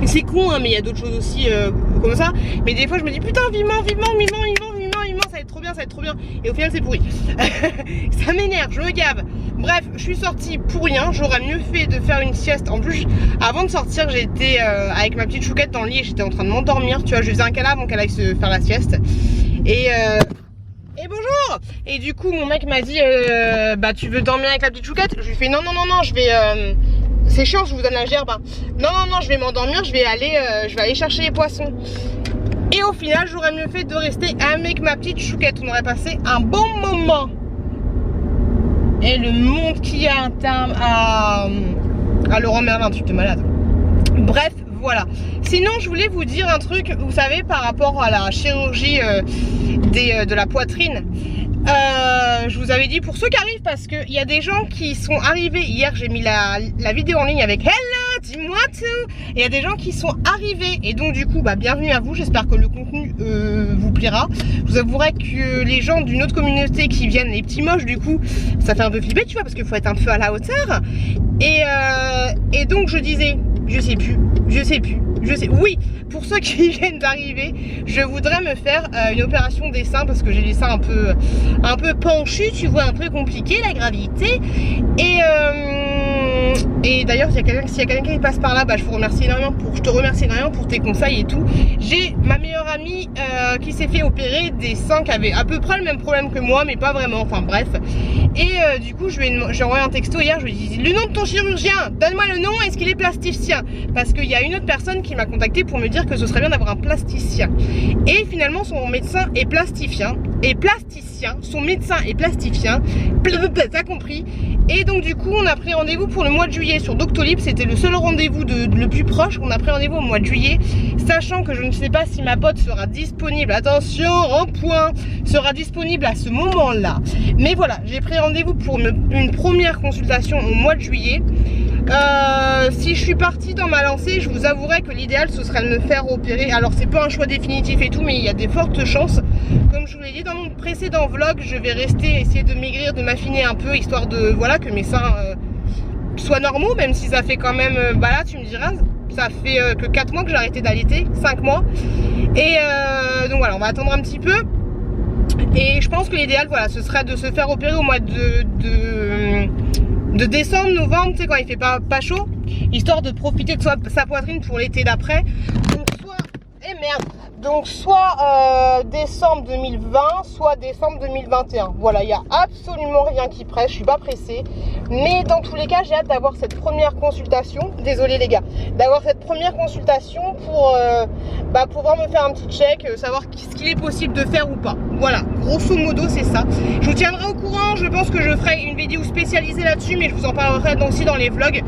C'est con hein, mais il y a d'autres choses aussi comme ça. Mais des fois je me dis putain vivement, ça va être trop bien. Et au final c'est pourri. Ça m'énerve, je me gave. Bref, je suis sortie pour rien. J'aurais mieux fait de faire une sieste. En plus, avant de sortir, j'étais avec ma petite chouquette dans le lit et j'étais en train de m'endormir. Tu vois, je faisais un câlin avant qu'elle aille se faire la sieste. Et bonjour. Et du coup mon mec m'a dit bah tu veux dormir avec la petite chouquette? Je lui fais non, je vais... c'est chiant, je vous donne la gerbe hein. Non, je vais m'endormir, je vais aller chercher les poissons. Et au final j'aurais mieux fait de rester avec ma petite chouquette. On aurait passé un bon moment. Et le monde qui a un terme à Laurent Merlin, un truc de malade. Bref, voilà. Sinon je voulais vous dire un truc, vous savez, par rapport à la chirurgie de la poitrine. Je vous avais dit pour ceux qui arrivent, parce qu'il y a des gens qui sont arrivés hier, j'ai mis la vidéo en ligne avec Hello dis-moi tout. Il y a des gens qui sont arrivés et donc du coup bah bienvenue à vous, j'espère que le contenu vous plaira. Je vous avouerai que les gens d'une autre communauté qui viennent, les petits moches du coup, ça fait un peu flipper tu vois, parce qu'il faut être un peu à la hauteur. Et donc je disais, je sais plus, oui, pour ceux qui viennent d'arriver, je voudrais me faire une opération des seins parce que j'ai les seins un peu penchus, tu vois, un peu compliqué la gravité. Et d'ailleurs s'il y a quelqu'un qui passe par là, bah, je te remercie énormément pour tes conseils et tout. J'ai ma meilleure amie qui s'est fait opérer des seins, qui avait à peu près le même problème que moi, mais pas vraiment, enfin bref. Et du coup j'ai envoyé un texto hier, je lui ai dit le nom de ton chirurgien, donne-moi le nom, est-ce qu'il est plasticien? Parce qu'il y a une autre personne qui m'a contacté pour me dire que ce serait bien d'avoir un plasticien. Et finalement son médecin est plasticien, son médecin est plasticien, t'as compris. Et donc du coup on a pris rendez-vous pour le mois de juillet sur Doctolib, c'était le seul rendez-vous le plus proche. On a pris rendez-vous au mois de juillet, sachant que je ne sais pas si ma pote sera disponible, attention en point, sera disponible à ce moment là. Mais voilà, j'ai pris rendez-vous pour une première consultation au mois de juillet. Si je suis partie dans ma lancée, je vous avouerai que l'idéal ce serait de me faire opérer. Alors c'est pas un choix définitif et tout, mais il y a des fortes chances. Comme je vous l'ai dit dans mon précédent vlog, je vais rester, essayer de maigrir, de m'affiner un peu, histoire de, voilà, que mes seins soient normaux, même si ça fait quand même, bah là tu me diras, ça fait que 4 mois que j'ai arrêté d'allaiter, 5 mois. Et donc voilà, on va attendre un petit peu. Et je pense que l'idéal, voilà, ce serait de se faire opérer au mois de décembre, novembre, tu sais, quand il fait pas chaud, histoire de profiter de sa poitrine pour l'été d'après. Donc soit décembre 2020, soit décembre 2021. Voilà, il n'y a absolument rien qui presse, je suis pas pressée. Mais dans tous les cas, j'ai hâte d'avoir cette première consultation. Désolé les gars, d'avoir cette première consultation pour pouvoir me faire un petit check, savoir ce qu'il est possible de faire ou pas. Voilà, grosso modo c'est ça. Je vous tiendrai au courant, je pense que je ferai une vidéo spécialisée là-dessus, mais je vous en parlerai aussi dans les vlogs.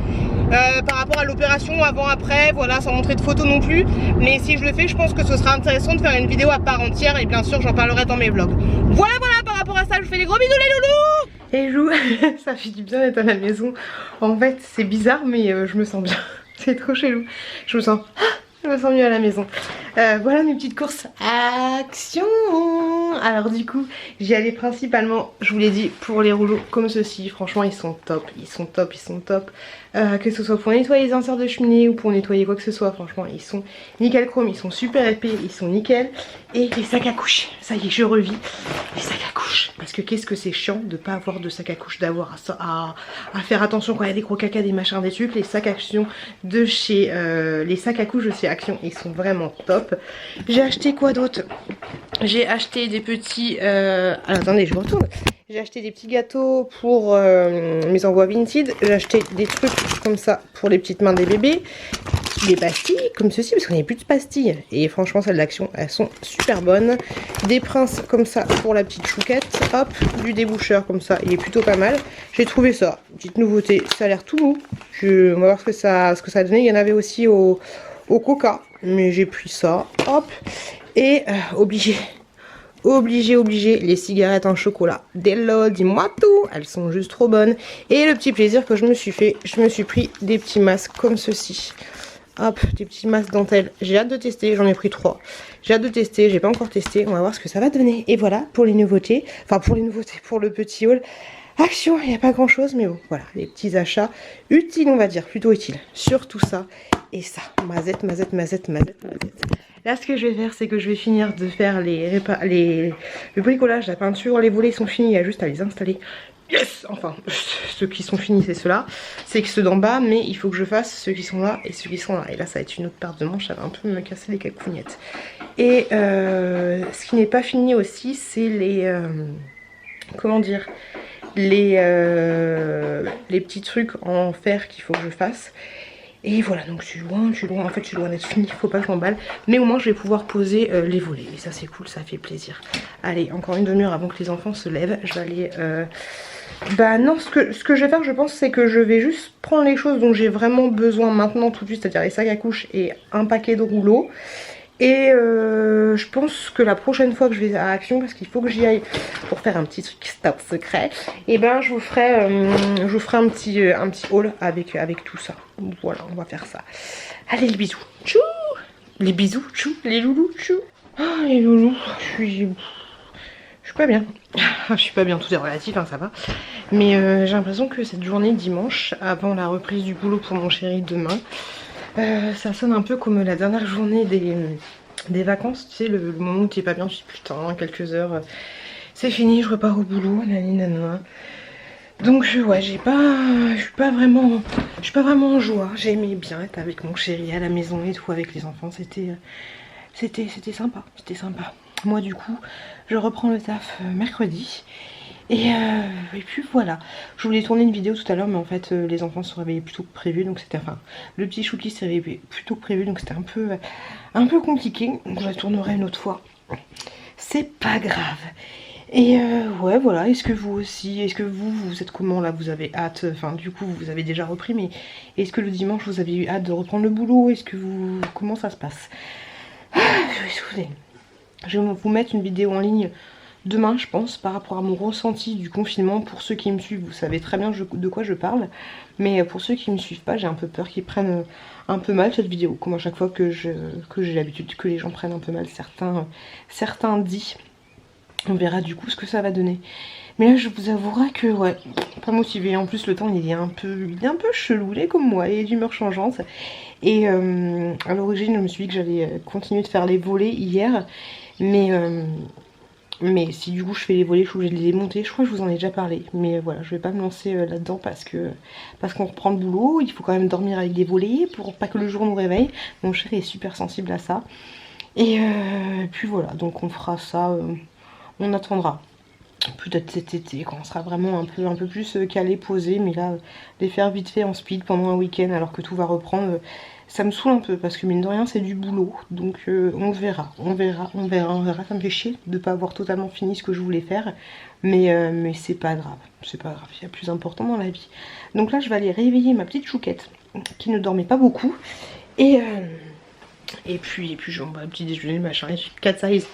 Par rapport à l'opération avant-après, voilà, sans montrer de photos non plus. Mais si je le fais, je pense que ce sera intéressant de faire une vidéo à part entière. Et bien sûr, j'en parlerai dans mes vlogs. Voilà, par rapport à ça, je vous fais des gros bisous les loulous. Et Lou, ça fait du bien d'être à la maison. En fait, c'est bizarre, mais je me sens bien. C'est trop chelou. Je me sens mieux à la maison. Voilà mes petites courses action. Alors du coup j'y allais principalement, je vous l'ai dit, pour les rouleaux comme ceci. Franchement ils sont top. Que ce soit pour nettoyer les inserts de cheminée ou pour nettoyer quoi que ce soit, franchement ils sont nickel chrome, ils sont super épais, ils sont nickel. Et les sacs à couche, ça y est je revis les sacs à couche, parce que qu'est-ce que c'est chiant de pas avoir de sac à couche, d'avoir à faire attention quand il y a des gros caca, des machins, des trucs. Les sacs à Action de chez les sacs à couche de chez Action, ils sont vraiment top. J'ai acheté quoi d'autre? J'ai acheté des petits alors, attendez je me retourne. J'ai acheté des petits gâteaux pour mes envois Vinted. J'ai acheté des trucs comme ça pour les petites mains des bébés. Des pastilles comme ceci, parce qu'on n'a plus de pastilles. Et franchement celles d'Action, elles sont super bonnes. Des princes comme ça pour la petite chouquette. Hop, du déboucheur comme ça, il est plutôt pas mal. J'ai trouvé ça, petite nouveauté, ça a l'air tout mou. On va voir ce que ça a donné. Il y en avait aussi au coca, mais j'ai pris ça. Hop, et obligé, les cigarettes en chocolat d'Hello, dis-moi tout, elles sont juste trop bonnes. Et le petit plaisir que je me suis fait, je me suis pris des petits masques comme ceci. Hop, des petits masques dentelle. J'ai hâte de tester, j'en ai pris 3. J'ai hâte de tester, j'ai pas encore testé, on va voir ce que ça va donner. Et voilà pour les nouveautés, pour le petit haul Action, il n'y a pas grand chose, mais bon, voilà, les petits achats utiles, on va dire, plutôt utiles. Surtout ça et ça, mazette. Là, ce que je vais faire, c'est que je vais finir de faire le bricolage, la peinture, les volets sont finis, il y a juste à les installer. Yes! Enfin, ceux qui sont finis, c'est ceux-là. C'est que ceux d'en bas, mais il faut que je fasse ceux qui sont là et ceux qui sont là. Et là, ça va être une autre paire de manches, ça va un peu me casser les cacognettes. Et ce qui n'est pas fini aussi, c'est les... comment dire, les petits trucs en fer qu'il faut que je fasse. Et voilà, donc je suis loin, en fait je suis loin d'être finie, faut pas que je m'emballe. Mais au moins je vais pouvoir poser les volets, et ça c'est cool, ça fait plaisir. Allez, encore une demi-heure avant que les enfants se lèvent, je vais aller... Bah non, ce que je vais faire, je pense, c'est que je vais juste prendre les choses dont j'ai vraiment besoin maintenant tout de suite, c'est-à-dire les sacs à couche et un paquet de rouleaux. Et je pense que la prochaine fois que je vais à Action, parce qu'il faut que j'y aille pour faire un petit truc stop secret, et ben je vous ferai un petit haul avec tout ça. Voilà, on va faire ça. Allez, les bisous. Tchou. Les bisous, tchou. Les loulous, tchou. Ah, les loulous, je suis pas bien. Je suis pas bien, tout est relatif, hein, ça va. Mais j'ai l'impression que cette journée dimanche, avant la reprise du boulot pour mon chéri demain, ça sonne un peu comme la dernière journée des vacances, tu sais, le moment où tu es pas bien, tu te dis putain, quelques heures, c'est fini, je repars au boulot, nanana. Donc ouais, je suis pas vraiment en joie. J'aimais bien être avec mon chéri à la maison et tout, avec les enfants, c'était sympa, c'était sympa. Moi du coup, je reprends le taf mercredi. Et puis voilà, je voulais tourner une vidéo tout à l'heure, mais en fait les enfants se sont réveillés plus tôt que prévu, donc c'était, enfin, le petit Chouki s'est réveillé plus tôt que prévu, donc c'était un peu compliqué, donc je la tournerai une autre fois. C'est pas grave. Et ouais, voilà, est-ce que vous aussi, est-ce que vous êtes comment là, vous avez hâte, enfin du coup vous avez déjà repris, mais est-ce que le dimanche vous avez eu hâte de reprendre le boulot, est-ce que comment ça se passe? Je vais vous mettre une vidéo en ligne demain, je pense, par rapport à mon ressenti du confinement. Pour ceux qui me suivent, vous savez très bien de quoi je parle. Mais pour ceux qui ne me suivent pas, j'ai un peu peur qu'ils prennent un peu mal cette vidéo. Comme à chaque fois que j'ai l'habitude que les gens prennent un peu mal certains dits. On verra du coup ce que ça va donner. Mais là, je vous avouerai que, ouais, pas motivée. En plus, le temps, il est un peu chelou, il est comme moi, il est d'humeur changeante. Et à l'origine, je me suis dit que j'allais continuer de faire les volets hier. Mais si du coup je fais les volets, je suis obligée de les démonter. Je crois que je vous en ai déjà parlé. Mais voilà, je vais pas me lancer là-dedans parce qu'on reprend le boulot. Il faut quand même dormir avec des volets pour pas que le jour nous réveille. Mon chéri est super sensible à ça. Et puis voilà, donc on fera ça. On attendra. Peut-être cet été quand on sera vraiment un peu plus calé, posé. Mais là, les faire vite fait en speed pendant un week-end alors que tout va reprendre... ça me saoule un peu parce que mine de rien c'est du boulot, donc on verra. Ça me fait chier de ne pas avoir totalement fini ce que je voulais faire, mais c'est pas grave, il y a plus important dans la vie. Donc là je vais aller réveiller ma petite chouquette qui ne dormait pas beaucoup, et puis je vais un petit déjeuner, machin, et 4 size.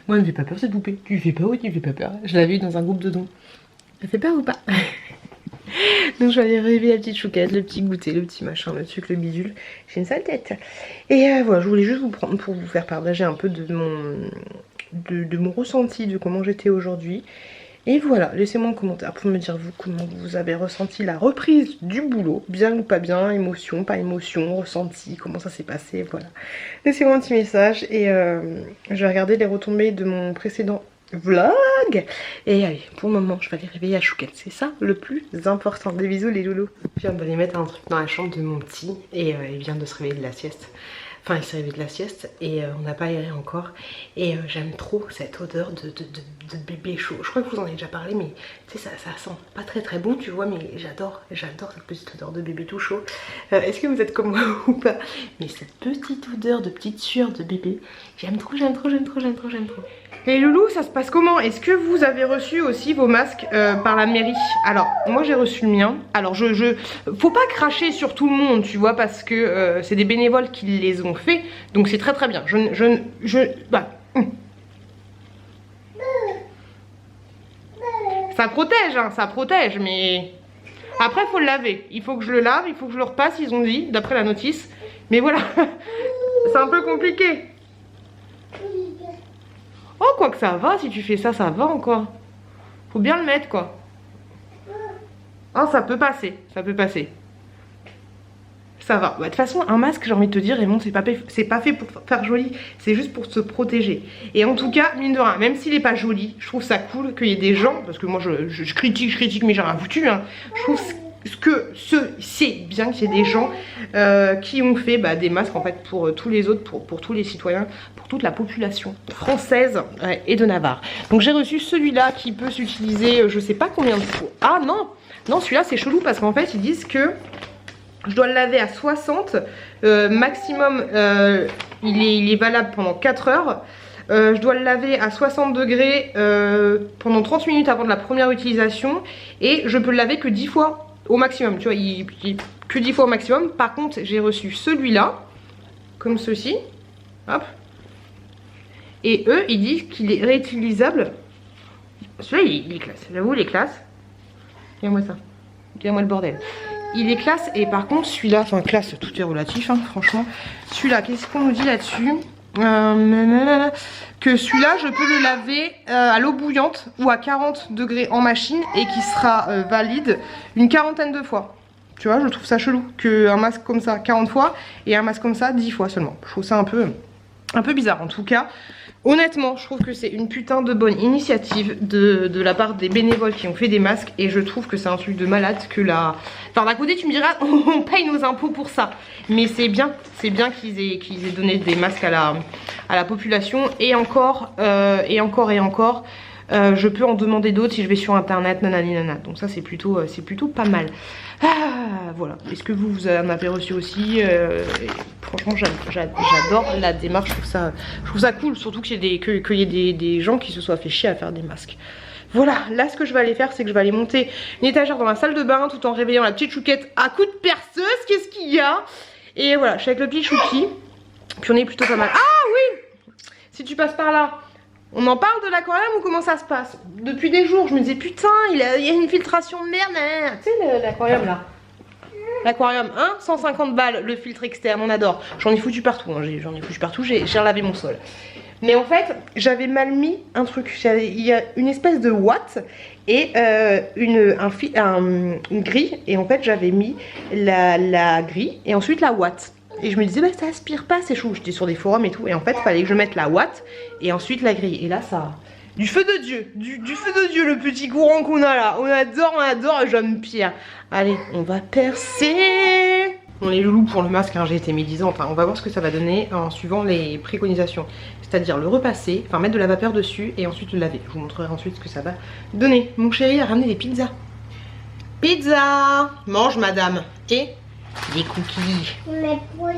Moi elle me fait pas peur cette poupée, tu fais pas, tu fais pas peur, je l'avais vu dans un groupe de dons. Elle fait peur ou pas? Donc je vais aller réveiller la petite chouquette, le petit goûter, le petit machin, le truc, le bidule. J'ai une sale tête. Et voilà, je voulais juste vous prendre pour vous faire partager un peu de mon ressenti, de comment j'étais aujourd'hui. Et voilà, laissez-moi un commentaire pour me dire vous comment vous avez ressenti la reprise du boulot. Bien ou pas bien, émotion, pas émotion, ressenti, comment ça s'est passé, voilà. Laissez-moi un petit message et je vais regarder les retombées de mon précédent vlog. Et allez, pour le moment je vais aller réveiller la chouquette, c'est ça le plus important. Des bisous les loulous. Puis on va aller mettre un truc dans la chambre de mon petit. Et il vient de se réveiller de la sieste. Enfin il s'est réveillé de la sieste et on n'a pas aéré encore. Et j'aime trop cette odeur de bébé chaud. Je crois que vous en avez déjà parlé, mais tu sais ça sent pas très bon tu vois. Mais j'adore cette petite odeur de bébé tout chaud. Est-ce que vous êtes comme moi ou pas? Mais cette petite odeur de petite sueur de bébé, j'aime trop. Les loulous, ça se passe comment? Est-ce que vous avez reçu aussi vos masques par la mairie? Alors, moi j'ai reçu le mien. Alors, faut pas cracher sur tout le monde, tu vois, parce que c'est des bénévoles qui les ont fait. Donc c'est très bien. Ça protège, hein, ça protège, mais... Après, faut le laver. Il faut que je le lave, il faut que je le repasse, ils ont dit, d'après la notice. Mais voilà, c'est un peu compliqué. Oh, quoi que ça va, si tu fais ça, ça va encore. Faut bien le mettre, quoi. Oh, ça peut passer, Ça va. De toute façon, un masque, j'ai envie de te dire, Raymond, c'est pas fait pour faire joli. C'est juste pour se protéger. Et en tout cas, mine de rien, même s'il est pas joli, je trouve ça cool qu'il y ait des gens, parce que moi, je critique, mais j'ai rien foutu, hein. Je trouve c'est bien qu'il y ait des gens qui ont fait des masques en fait pour tous les autres, pour tous les citoyens, pour toute la population française et de Navarre. Donc j'ai reçu celui-là qui peut s'utiliser, je sais pas combien de fois. Ah non, celui-là c'est chelou parce qu'en fait ils disent que je dois le laver à 60 maximum, il est valable pendant 4 heures. Je dois le laver à 60 degrés pendant 30 minutes avant de la première utilisation. Et je peux le laver que 10 fois au maximum. Tu vois, que 10 fois au maximum. Par contre, j'ai reçu celui-là. comme ceci. Hop. Et eux, ils disent qu'il est réutilisable. Celui-là, il est classe. J'avoue, il est classe. Regarde-moi ça. Regarde-moi le bordel. Il est classe. Et par contre, celui-là, enfin, classe, tout est relatif, hein, franchement. Celui-là, qu'est-ce qu'on nous dit là-dessus? Que celui-là, je peux le laver à l'eau bouillante ou à 40 degrés en machine et qui sera valide une quarantaine de fois. Tu vois, je trouve ça chelou qu'un masque comme ça 40 fois et un masque comme ça 10 fois seulement. Je trouve ça un peu bizarre en tout cas. Honnêtement, je trouve que c'est une putain de bonne initiative de la part des bénévoles qui ont fait des masques. Et je trouve que c'est un truc de malade que la... Enfin d'un côté tu me diras, on paye nos impôts pour ça. Mais c'est bien qu'ils aient donné des masques à la population. Et encore, je peux en demander d'autres si je vais sur internet, nanani nana. Donc ça c'est plutôt pas mal. Ah, voilà. Est-ce que vous en avez reçu aussi? Franchement j'adore la démarche, je trouve ça cool, surtout qu'il y ait des gens qui se soient fait chier à faire des masques. Voilà, là ce que je vais aller faire, c'est que je vais aller monter une étagère dans la salle de bain tout en réveillant la petite chouquette à coups de perceuse. Qu'est-ce qu'il y a? Et voilà, je suis avec le petit chouki. Puis on est plutôt pas mal. Ah oui! Si tu passes par là, on en parle de l'aquarium ou comment ça se passe? Depuis des jours, je me disais putain, il y a une filtration de merde. Tu sais l'aquarium là? L'aquarium, hein, 150 balles le filtre externe, on adore. J'en ai foutu partout, hein, j'ai relavé mon sol. Mais en fait, j'avais mal mis un truc. Il y a une espèce de watt et une grille. Et en fait, j'avais mis la grille et ensuite la watt. Et je me disais, bah ça aspire pas, c'est chaud. J'étais sur des forums et tout. Et en fait, il fallait que je mette la watt et ensuite la grille. Et là, ça... Du feu de Dieu, du feu de Dieu, le petit courant qu'on a là. On adore, j'aime Pierre. Allez, on va percer. Bon, les loulous pour le masque, hein, j'ai été médisante. Hein. On va voir ce que ça va donner en suivant les préconisations. C'est-à-dire le repasser, enfin mettre de la vapeur dessus et ensuite le laver. Je vous montrerai ensuite ce que ça va donner. Mon chéri a ramené des pizzas. Pizza! Mange madame. Et des cookies. Mais poulet.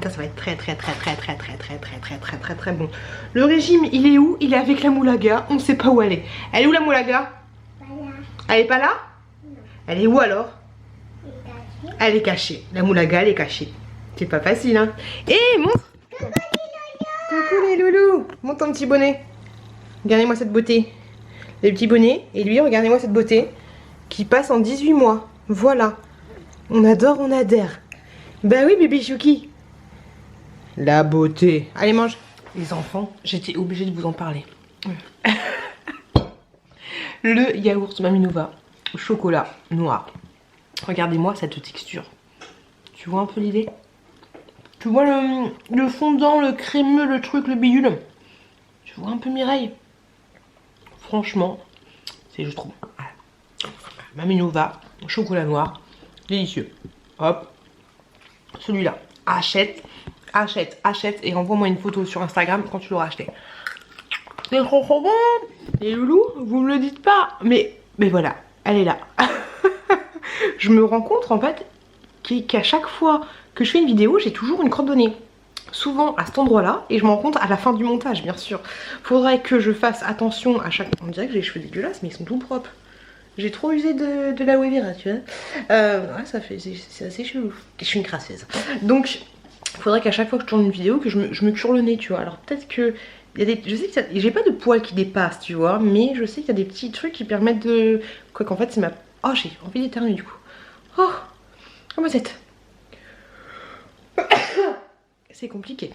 Ça va être très bon. Le régime, il est où? Il est avec la moulaga. On ne sait pas où elle est. Elle est où la moulaga? Voilà. Elle est pas là? Non. Elle est où alors? C'est caché. Elle est cachée. La moulaga, elle est cachée. C'est pas facile, hein. Et montre. Coucou les loulous. Montre ton petit bonnet. Regardez-moi cette beauté. Les petits bonnets. Et lui, regardez-moi cette beauté. Qui passe en 18 mois. Voilà. On adore, on adhère. Bah oui, bébé Chouki. La beauté. Allez, mange. Les enfants, j'étais obligée de vous en parler. Le yaourt Maminova, chocolat noir. Regardez-moi cette texture. Tu vois un peu l'idée? Tu vois le fondant, le crémeux, le truc, le bidule? Tu vois un peu Mireille? Franchement, c'est juste trop bon. Maminova, chocolat noir, délicieux. Hop, celui-là, achète et envoie-moi une photo sur Instagram quand tu l'auras acheté. C'est trop bon. Les loulous, vous me le dites pas, mais voilà, elle est là. Je me rends compte en fait qu'à chaque fois que je fais une vidéo, j'ai toujours une crotte de nez. Souvent à cet endroit-là, et je m'en rends compte à la fin du montage, bien sûr. Faudrait que je fasse attention à chaque... On dirait que j'ai les cheveux dégueulasses, mais ils sont tout propres. J'ai trop usé de l'aloe vera, tu vois. Ouais, ça fait... C'est assez chelou. Je suis une crasseuse. Donc... Il faudrait qu'à chaque fois que je tourne une vidéo que je me cure le nez, tu vois. Alors peut-être que y a des, je sais que j'ai pas de poils qui dépassent, tu vois, mais je sais qu'il y a des petits trucs qui permettent de... Quoi qu'en fait c'est ma... Oh, j'ai envie d'éternuer du coup. Oh, comment c'est... C'est compliqué.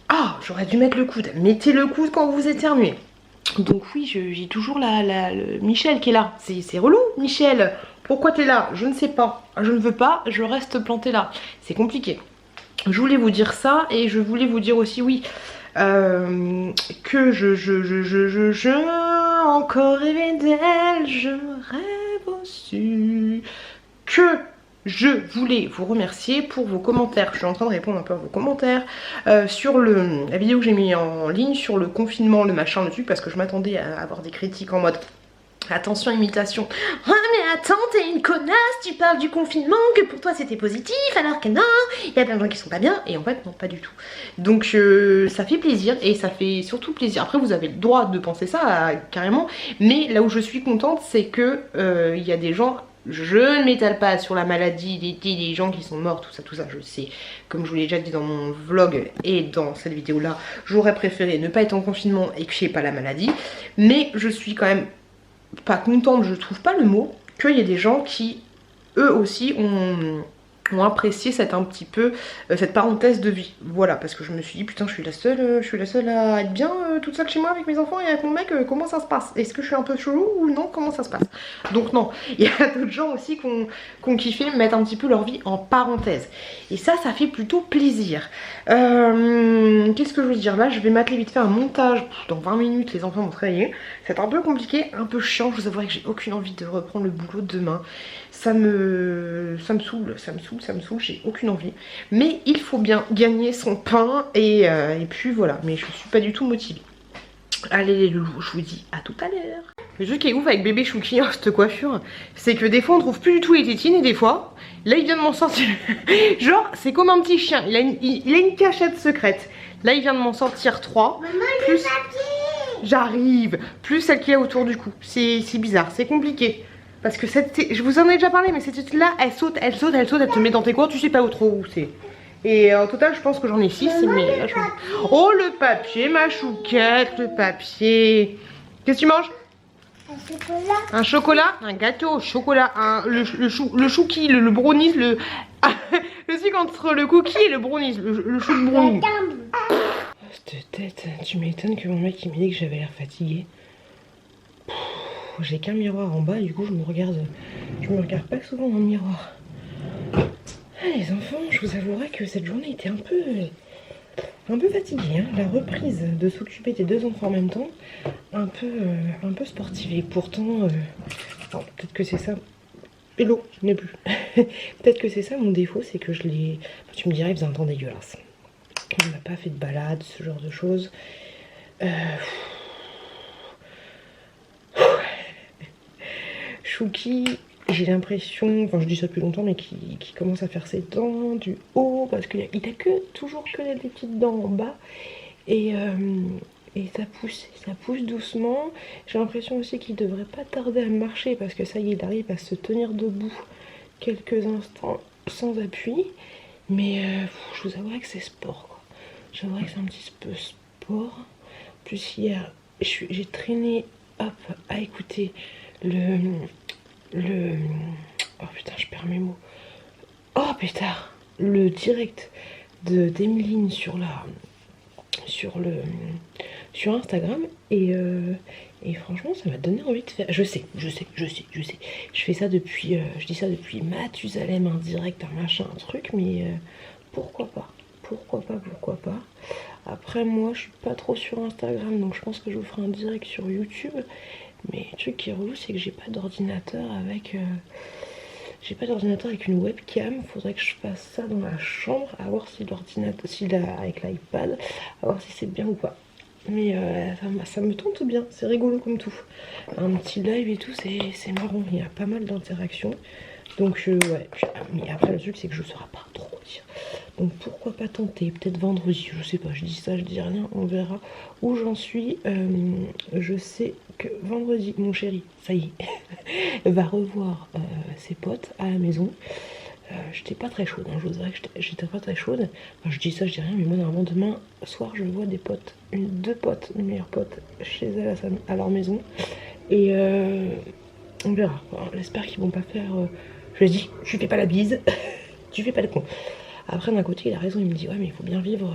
Ah, j'aurais dû mettre le coude. Mettez le coude quand vous éternuez. Donc oui, j'ai toujours le Michel qui est là. C'est relou, Michel. Pourquoi t'es là? Je ne sais pas. Je ne veux pas, je reste plantée là. C'est compliqué. Je voulais vous dire ça et je voulais vous dire aussi, oui, que je encore rêvé d'elle, je rêve aussi, que je voulais vous remercier pour vos commentaires. Je suis en train de répondre un peu à vos commentaires sur la vidéo que j'ai mis en ligne sur le confinement, le machin, le truc, parce que je m'attendais à avoir des critiques en mode attention imitation. Ah mais attends, t'es une connasse, tu parles du confinement, que pour toi c'était positif, alors que non, il y a plein de gens qui sont pas bien, et en fait non, pas du tout. Donc ça fait plaisir, et ça fait surtout plaisir. Après vous avez le droit de penser ça, carrément, mais là où je suis contente, c'est que il y a des gens je ne m'étale pas sur la maladie, des gens qui sont morts, tout ça, je sais. Comme je vous l'ai déjà dit dans mon vlog et dans cette vidéo là, j'aurais préféré ne pas être en confinement et que je n'ai pas la maladie. Mais je suis quand même pas contente, je trouve pas le mot, qu'il y ait des gens qui, eux aussi, ont apprécié cette un petit peu cette parenthèse de vie. Voilà, parce que je me suis dit putain, je suis la seule à être bien toute seule chez moi avec mes enfants et avec mon mec, comment ça se passe? Est-ce que je suis un peu chelou ou non? Comment ça se passe? Donc non, il y a d'autres gens aussi qui ont kiffé mettre un petit peu leur vie en parenthèse. Et ça fait plutôt plaisir. Qu'est-ce que je veux dire? Là, je vais m'atteler vite fait un montage. Dans 20 minutes, les enfants vont travailler. C'est un peu compliqué, un peu chiant. Je vous avouerai que j'ai aucune envie de reprendre le boulot demain. Ça me saoule, j'ai aucune envie. Mais il faut bien gagner son pain et puis voilà. Mais je suis pas du tout motivée. Allez les loulous, je vous dis à tout à l'heure. Le truc qui est ouf avec bébé Chouki, hein, cette coiffure, c'est que des fois on trouve plus du tout les tétines et des fois, là il vient de m'en sortir. Genre c'est comme un petit chien, il a une cachette secrète. Là il vient de m'en sortir 3. Maman, Plus... le papier. J'arrive. Plus celle qu'il y a autour du cou. C'est bizarre, c'est compliqué. Parce que je vous en ai déjà parlé, mais cette tétine là, elle saute, elle te met dans tes cours, tu sais pas où c'est. Et en total, je pense que j'en ai 6. Mais là, oh, le papier, ma chouquette, le papier. Qu'est-ce que tu manges? Un chocolat. Un chocolat? Un gâteau au chocolat. Le chouki, le brownies, le truc entre le cookie et le brownies. Le chou de brownies. Cette tête, tu m'étonnes que mon mec il m'a dit que j'avais l'air fatiguée. J'ai qu'un miroir en bas, du coup je me regarde pas souvent dans le miroir. Ah, les enfants, je vous avouerai que cette journée était un peu fatiguée, hein. La reprise de s'occuper des 2 enfants en même temps, un peu sportive. Et pourtant, peut-être que c'est ça. Hello, je n'ai plus. Peut-être que c'est ça mon défaut, c'est que je l'ai. Tu me dirais, il faisait un temps dégueulasse. On n'a pas fait de balade, ce genre de choses. Chouki, j'ai l'impression, enfin je dis ça depuis longtemps, mais qui commence à faire ses dents du haut parce qu'il a toujours que des petites dents en bas et ça pousse doucement. J'ai l'impression aussi qu'il devrait pas tarder à marcher parce que ça y est, il arrive à se tenir debout quelques instants sans appui, mais je vous avouerai que c'est sport, quoi. J'avouerai que c'est un petit peu sport. En plus hier, j'ai traîné à écouter oh putain, je perds mes mots. Oh pétard, le direct d'Emeline sur Instagram et franchement ça m'a donné envie de faire. Je sais. Je fais ça depuis, je dis ça depuis Mathusalem, un direct, un machin, un truc, mais pourquoi pas. Après moi je suis pas trop sur Instagram, donc je pense que je vous ferai un direct sur YouTube. Mais le truc qui est relou, c'est que j'ai pas d'ordinateur avec une webcam. Faudrait que je fasse ça dans la chambre, à voir si l'ordinateur, avec l'iPad, à voir si c'est bien ou pas. Mais ça me tente bien, c'est rigolo comme tout. Un petit live et tout, c'est marrant, il y a pas mal d'interactions. Donc ouais, mais après le truc c'est que je ne saurais pas trop dire. Donc pourquoi pas tenter, peut-être vendredi, je sais pas, je dis ça, je dis rien, on verra où j'en suis. Je sais que vendredi, mon chéri, ça y est, va revoir ses potes à la maison. J'étais pas très chaude, hein, je vous dirais que j'étais pas très chaude. Enfin, je dis ça, je dis rien, mais moi normalement demain soir je vois des potes, 2 potes, mes meilleurs potes, chez elles à leur maison. Et on verra. J'espère qu'ils vont pas faire... Je lui ai dit, tu fais pas la bise, tu fais pas le con. Après d'un côté il a raison, il me dit ouais mais il faut bien vivre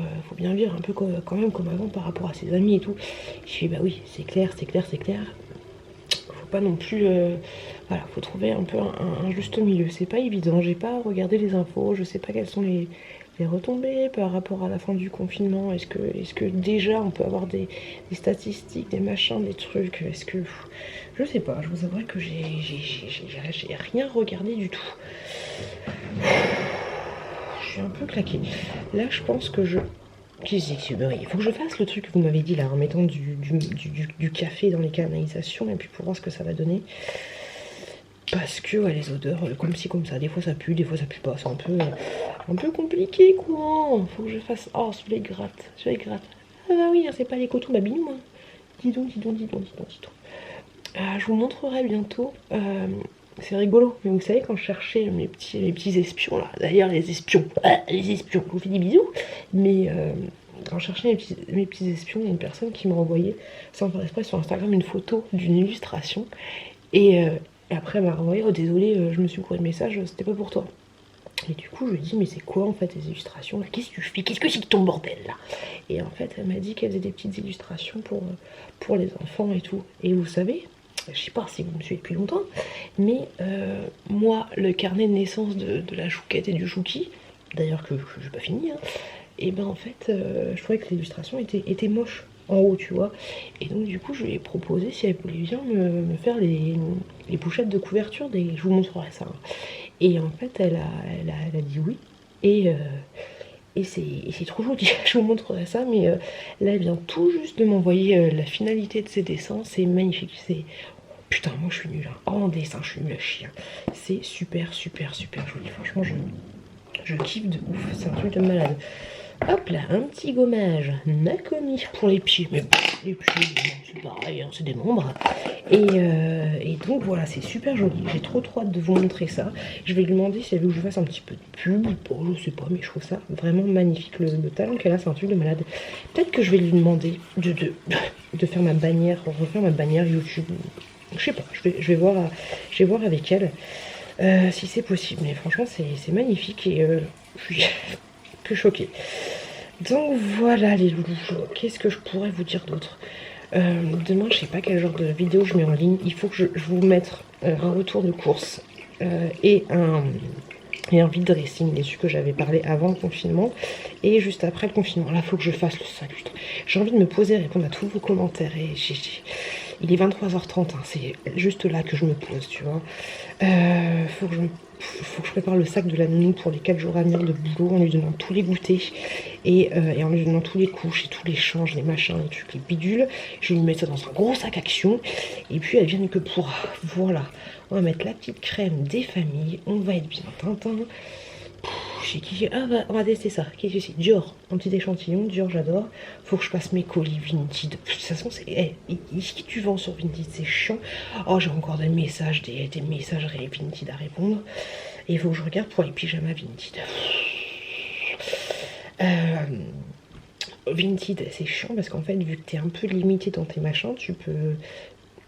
un peu quand même comme avant par rapport à ses amis et tout. Je lui dis bah oui c'est clair. Faut pas non plus voilà, faut trouver un peu un juste milieu. C'est pas évident, j'ai pas regardé les infos, je sais pas quelles sont les retombées par rapport à la fin du confinement. Est-ce que déjà on peut avoir des statistiques, des machins, des trucs? Est-ce que... Je sais pas, je vous avouerai que j'ai rien regardé du tout. Je suis un peu claquée. Là je pense que il faut que je fasse le truc que vous m'avez dit là, en mettant du café dans les canalisations et puis pour voir ce que ça va donner. Parce que ouais, les odeurs, comme ci comme ça, des fois ça pue, des fois ça pue pas, c'est un peu compliqué quoi. Faut que je fasse... Oh, je les gratte. Ah bah oui, hein, c'est pas les cotons babines moi. Dis donc. Je vous montrerai bientôt c'est rigolo. Mais vous savez, quand je cherchais mes petits espions là, d'ailleurs les espions, je vous fais des bisous. Mais quand je cherchais mes petits espions, il y a une personne qui m'a envoyé sans faire exprès sur Instagram une photo d'une illustration. Et après elle m'a renvoyé, oh désolé, je me suis coupé le message, c'était pas pour toi. Et du coup je lui ai dit mais c'est quoi en fait tes illustrations? Qu'est-ce que tu fais? Qu'est-ce que c'est que ton bordel là? Et en fait elle m'a dit qu'elle faisait des petites illustrations pour les enfants et tout. Et vous savez, je sais pas si vous me suivez depuis longtemps, mais moi le carnet de naissance de la chouquette et du chouki, d'ailleurs que je n'ai pas fini, hein, et ben en fait je trouvais que l'illustration était moche en haut, tu vois. Et donc du coup je lui ai proposé si elle voulait bien me faire les pochettes de couverture je vous montrerai ça, hein. Et en fait elle a dit oui. Et c'est trop joli, je vous montrerai ça, mais là elle vient tout juste de m'envoyer la finalité de ses dessins, c'est magnifique, c'est... Putain, moi je suis nulle, hein. En dessin je suis nulle à chier, c'est super super super joli, franchement je kiffe de ouf, c'est un truc de malade. Hop là, un petit gommage Nakomi pour les pieds, mais les pieds, c'est pareil, hein, c'est des membres. Et donc voilà, c'est super joli, j'ai trop hâte de vous montrer ça. Je vais lui demander si elle veut que je fasse un petit peu de pub, bon, je sais pas, mais je trouve ça vraiment magnifique, le talent qu'elle a, c'est un truc de malade. Peut-être que je vais lui demander de faire ma bannière, refaire ma bannière YouTube, je sais pas, je vais voir avec elle si c'est possible, mais franchement c'est magnifique et je suis que choquée. Donc voilà les loulous, qu'est-ce que je pourrais vous dire d'autre? Demain je sais pas quel genre de vidéo je mets en ligne, il faut que je vous mette un retour de course et un vide dressing dessus que j'avais parlé avant le confinement et juste après le confinement. Là, il faut que je fasse le salut. J'ai envie de me poser et répondre à tous vos commentaires. Et il est 23h30, hein, c'est juste là que je me pose, tu vois. Faut que je prépare le sac de la nounou pour les 4 jours à venir de boulot en lui donnant tous les goûters et en lui donnant tous les couches et tous les changes, les machins, les trucs, les bidules. Je vais lui mettre ça dans un gros sac action et puis elle vient que pourra. Voilà. On va mettre la petite crème des familles. On va être bien tintin. J'ai kiffé. Ah bah on va tester ça. Qu'est-ce que c'est? Dior. Un petit échantillon. Dior, j'adore. Faut que je passe mes colis Vinted. De toute façon, c'est. Ce que tu vends sur Vinted, c'est chiant. Oh, j'ai encore des messages, des messageries Vinted à répondre. Et il faut que je regarde pour les pyjamas Vinted. Vinted, c'est chiant parce qu'en fait, vu que t'es un peu limité dans tes machins, tu peux.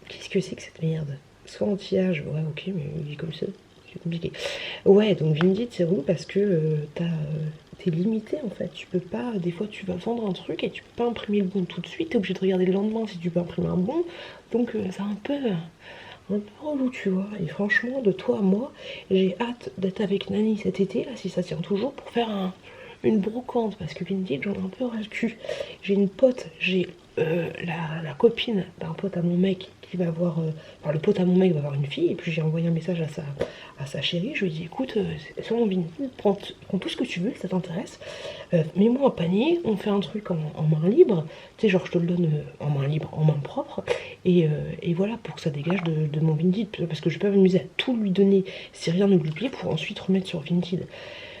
Qu'est-ce que c'est que cette merde? Soit anti-âge, ouais, ok, mais il est comme ça, c'est compliqué. Ouais, donc Vinted, c'est relou parce que t'es limité en fait. Tu peux pas, des fois, tu vas vendre un truc et tu peux pas imprimer le bon tout de suite. T'es obligé de regarder le lendemain si tu peux imprimer un bon. Donc, c'est un peu relou, tu vois. Et franchement, de toi à moi, j'ai hâte d'être avec Nani cet été, là, si ça tient toujours, pour faire une brocante parce que Vinted, j'en ai un peu ras le cul. J'ai une pote, j'ai la copine d'un pote à mon mec qui va avoir, enfin le pote à mon mec va avoir une fille et puis j'ai envoyé un message à sa chérie, je lui ai dit écoute, sur mon Vinted, prends tout ce que tu veux, ça t'intéresse, mets-moi un panier, on fait un truc en main libre, tu sais genre je te le donne en main libre, en main propre et voilà pour que ça dégage de mon Vinted parce que je vais pas m'amuser à tout lui donner si rien ne lui plaît pour ensuite remettre sur Vinted.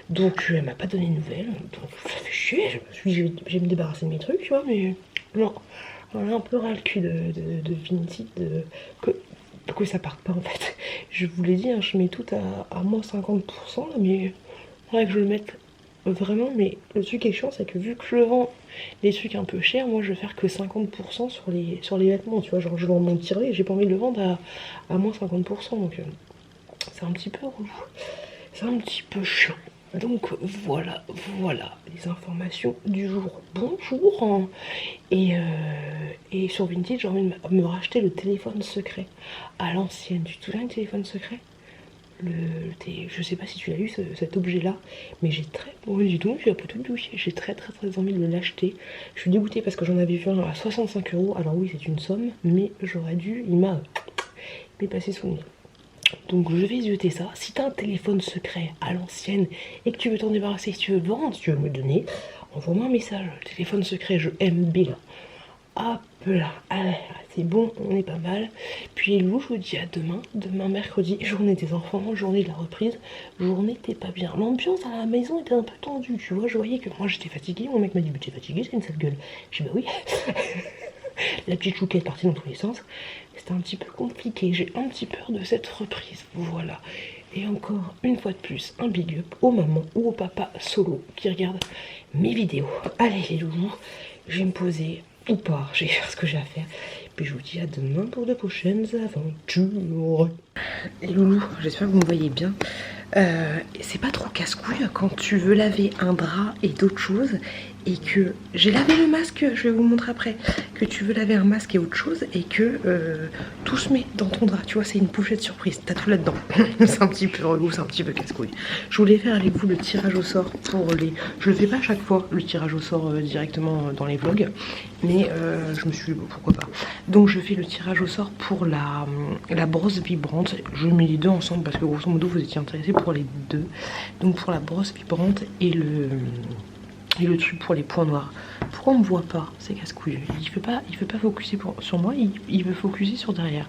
Donc elle m'a pas donné de nouvelles, donc ça fait chier, je vais me débarrasser de mes trucs, tu vois, mais non, on a un peu ras le cul de Vinted, que ça parte pas en fait. Je vous l'ai dit, hein, je mets tout à moins 50% là, mais il faudrait que je le mette vraiment, mais le truc qui est chiant, c'est que vu que je vends des trucs un peu chers, moi je vais faire que 50% sur les vêtements, tu vois, genre je vais en tirer et j'ai pas envie de le vendre à moins 50%, donc c'est un petit peu relou, c'est un petit peu chiant. Donc voilà les informations du jour. Bonjour hein. Et sur Vinted j'ai envie de me racheter le téléphone secret à l'ancienne. Tu te souviens du téléphone secret? Je sais pas si tu l'as eu cet objet là, mais j'ai très du tout, j'ai très envie de l'acheter. Je suis dégoûtée parce que j'en avais vu un à 65 €. Alors oui c'est une somme, mais j'aurais dû, il m'a passé sous le nez. Donc je vais zioter ça. Si t'as un téléphone secret à l'ancienne et que tu veux t'en débarrasser, si tu veux le vendre, si tu veux me le donner, envoie-moi un message. Téléphone secret, je MB là. Hop là, allez, c'est bon, on est pas mal. Puis Lou, je vous dis à demain mercredi, journée des enfants, journée de la reprise, journée t'es pas bien. L'ambiance à la maison était un peu tendue, tu vois, je voyais que moi j'étais fatiguée, mon mec m'a dit, mais t'es fatiguée, c'est une sale gueule. J'ai dit bah oui. La petite chouquette partie dans tous les sens. C'était un petit peu compliqué, j'ai un petit peur de cette reprise, voilà. Et encore une fois de plus, un big up aux mamans ou aux papas solo qui regardent mes vidéos. Allez les loulous, je vais me poser ou pas, je vais faire ce que j'ai à faire. Puis je vous dis à demain pour de prochaines aventures. Les loulous, j'espère que vous me voyez bien. C'est pas trop casse-couille quand tu veux laver un drap et d'autres choses et que j'ai lavé le masque, je vais vous montrer après, que tu veux laver un masque et autre chose et que tout se met dans ton drap, tu vois, c'est une pochette surprise, t'as tout là-dedans. C'est un petit peu relou, c'est un petit peu casse-couille. Je voulais faire avec vous le tirage au sort pour les... Je le fais pas à chaque fois, le tirage au sort directement dans les vlogs, mais je me suis dit, bon, pourquoi pas. Donc je fais le tirage au sort pour la brosse vibrante, je mets les deux ensemble parce que grosso modo vous étiez intéressés pour les deux. Donc pour la brosse vibrante et le truc pour les points noirs. Pourquoi on me voit pas? C'est casse-couille. Il veut pas focuser sur moi, il veut focuser sur derrière.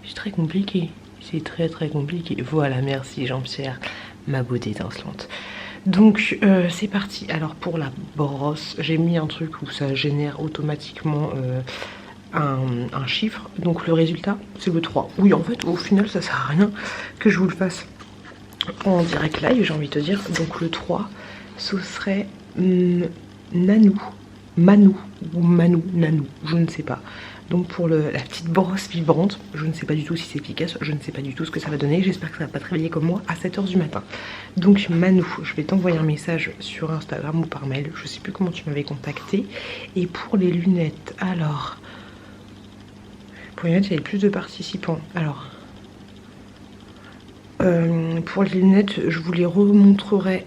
C'est très compliqué. C'est très compliqué. Voilà, merci Jean-Pierre, ma beauté étincelante. Donc c'est parti. Alors pour la brosse, j'ai mis un truc où ça génère automatiquement un chiffre. Donc le résultat, c'est le 3. Oui, en fait, au final, ça sert à rien que je vous le fasse en direct live, j'ai envie de te dire. Donc le 3, ce serait Nanou, Manou ou Manou, Nanou, je ne sais pas. Donc pour la petite brosse vibrante, je ne sais pas du tout si c'est efficace, je ne sais pas du tout ce que ça va donner, j'espère que ça va pas te réveiller comme moi à 7 h du matin. Donc Manou, je vais t'envoyer un message sur Instagram ou par mail, je sais plus comment tu m'avais contacté. Et pour les lunettes, alors, pour les lunettes il y avait plus de participants, alors... pour les lunettes, je vous les remontrerai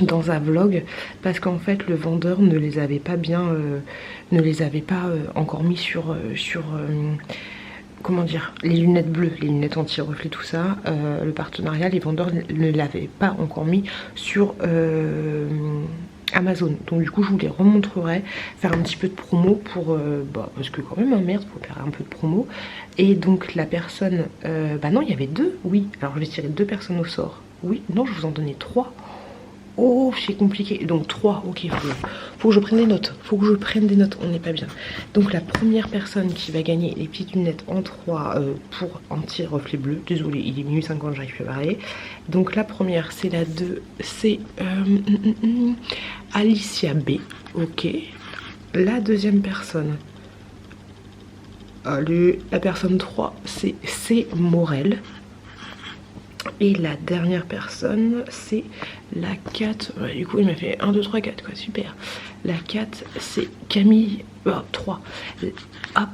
dans un vlog parce qu'en fait le vendeur ne les avait pas bien, encore mis sur comment dire, les lunettes bleues, les lunettes anti-reflet, tout ça. Le partenariat, les vendeurs ne l'avaient pas encore mis sur Amazon. Donc du coup je vous les remontrerai, faire un petit peu de promo pour parce que quand même hein, merde, faut faire un peu de promo. Et donc la personne bah non, il y avait deux, oui, alors je vais tirer 2 personnes au sort. Oui, non, je vous en donnais 3. Oh, c'est compliqué. Donc 3, ok, faut que je prenne des notes. Faut que je prenne des notes, on n'est pas bien. Donc la première personne qui va gagner les petites lunettes en 3 pour anti-reflet bleu. Désolée, il est minuit 50, j'arrive plus à parler. Donc la première, c'est la 2, c'est Alicia B. Ok. La deuxième personne, la personne 3, c'est C. Morel. Et la dernière personne, c'est la 4. Ouais, du coup, il m'a fait 1, 2, 3, 4, quoi, super. La 4, c'est Camille. 3. Hop.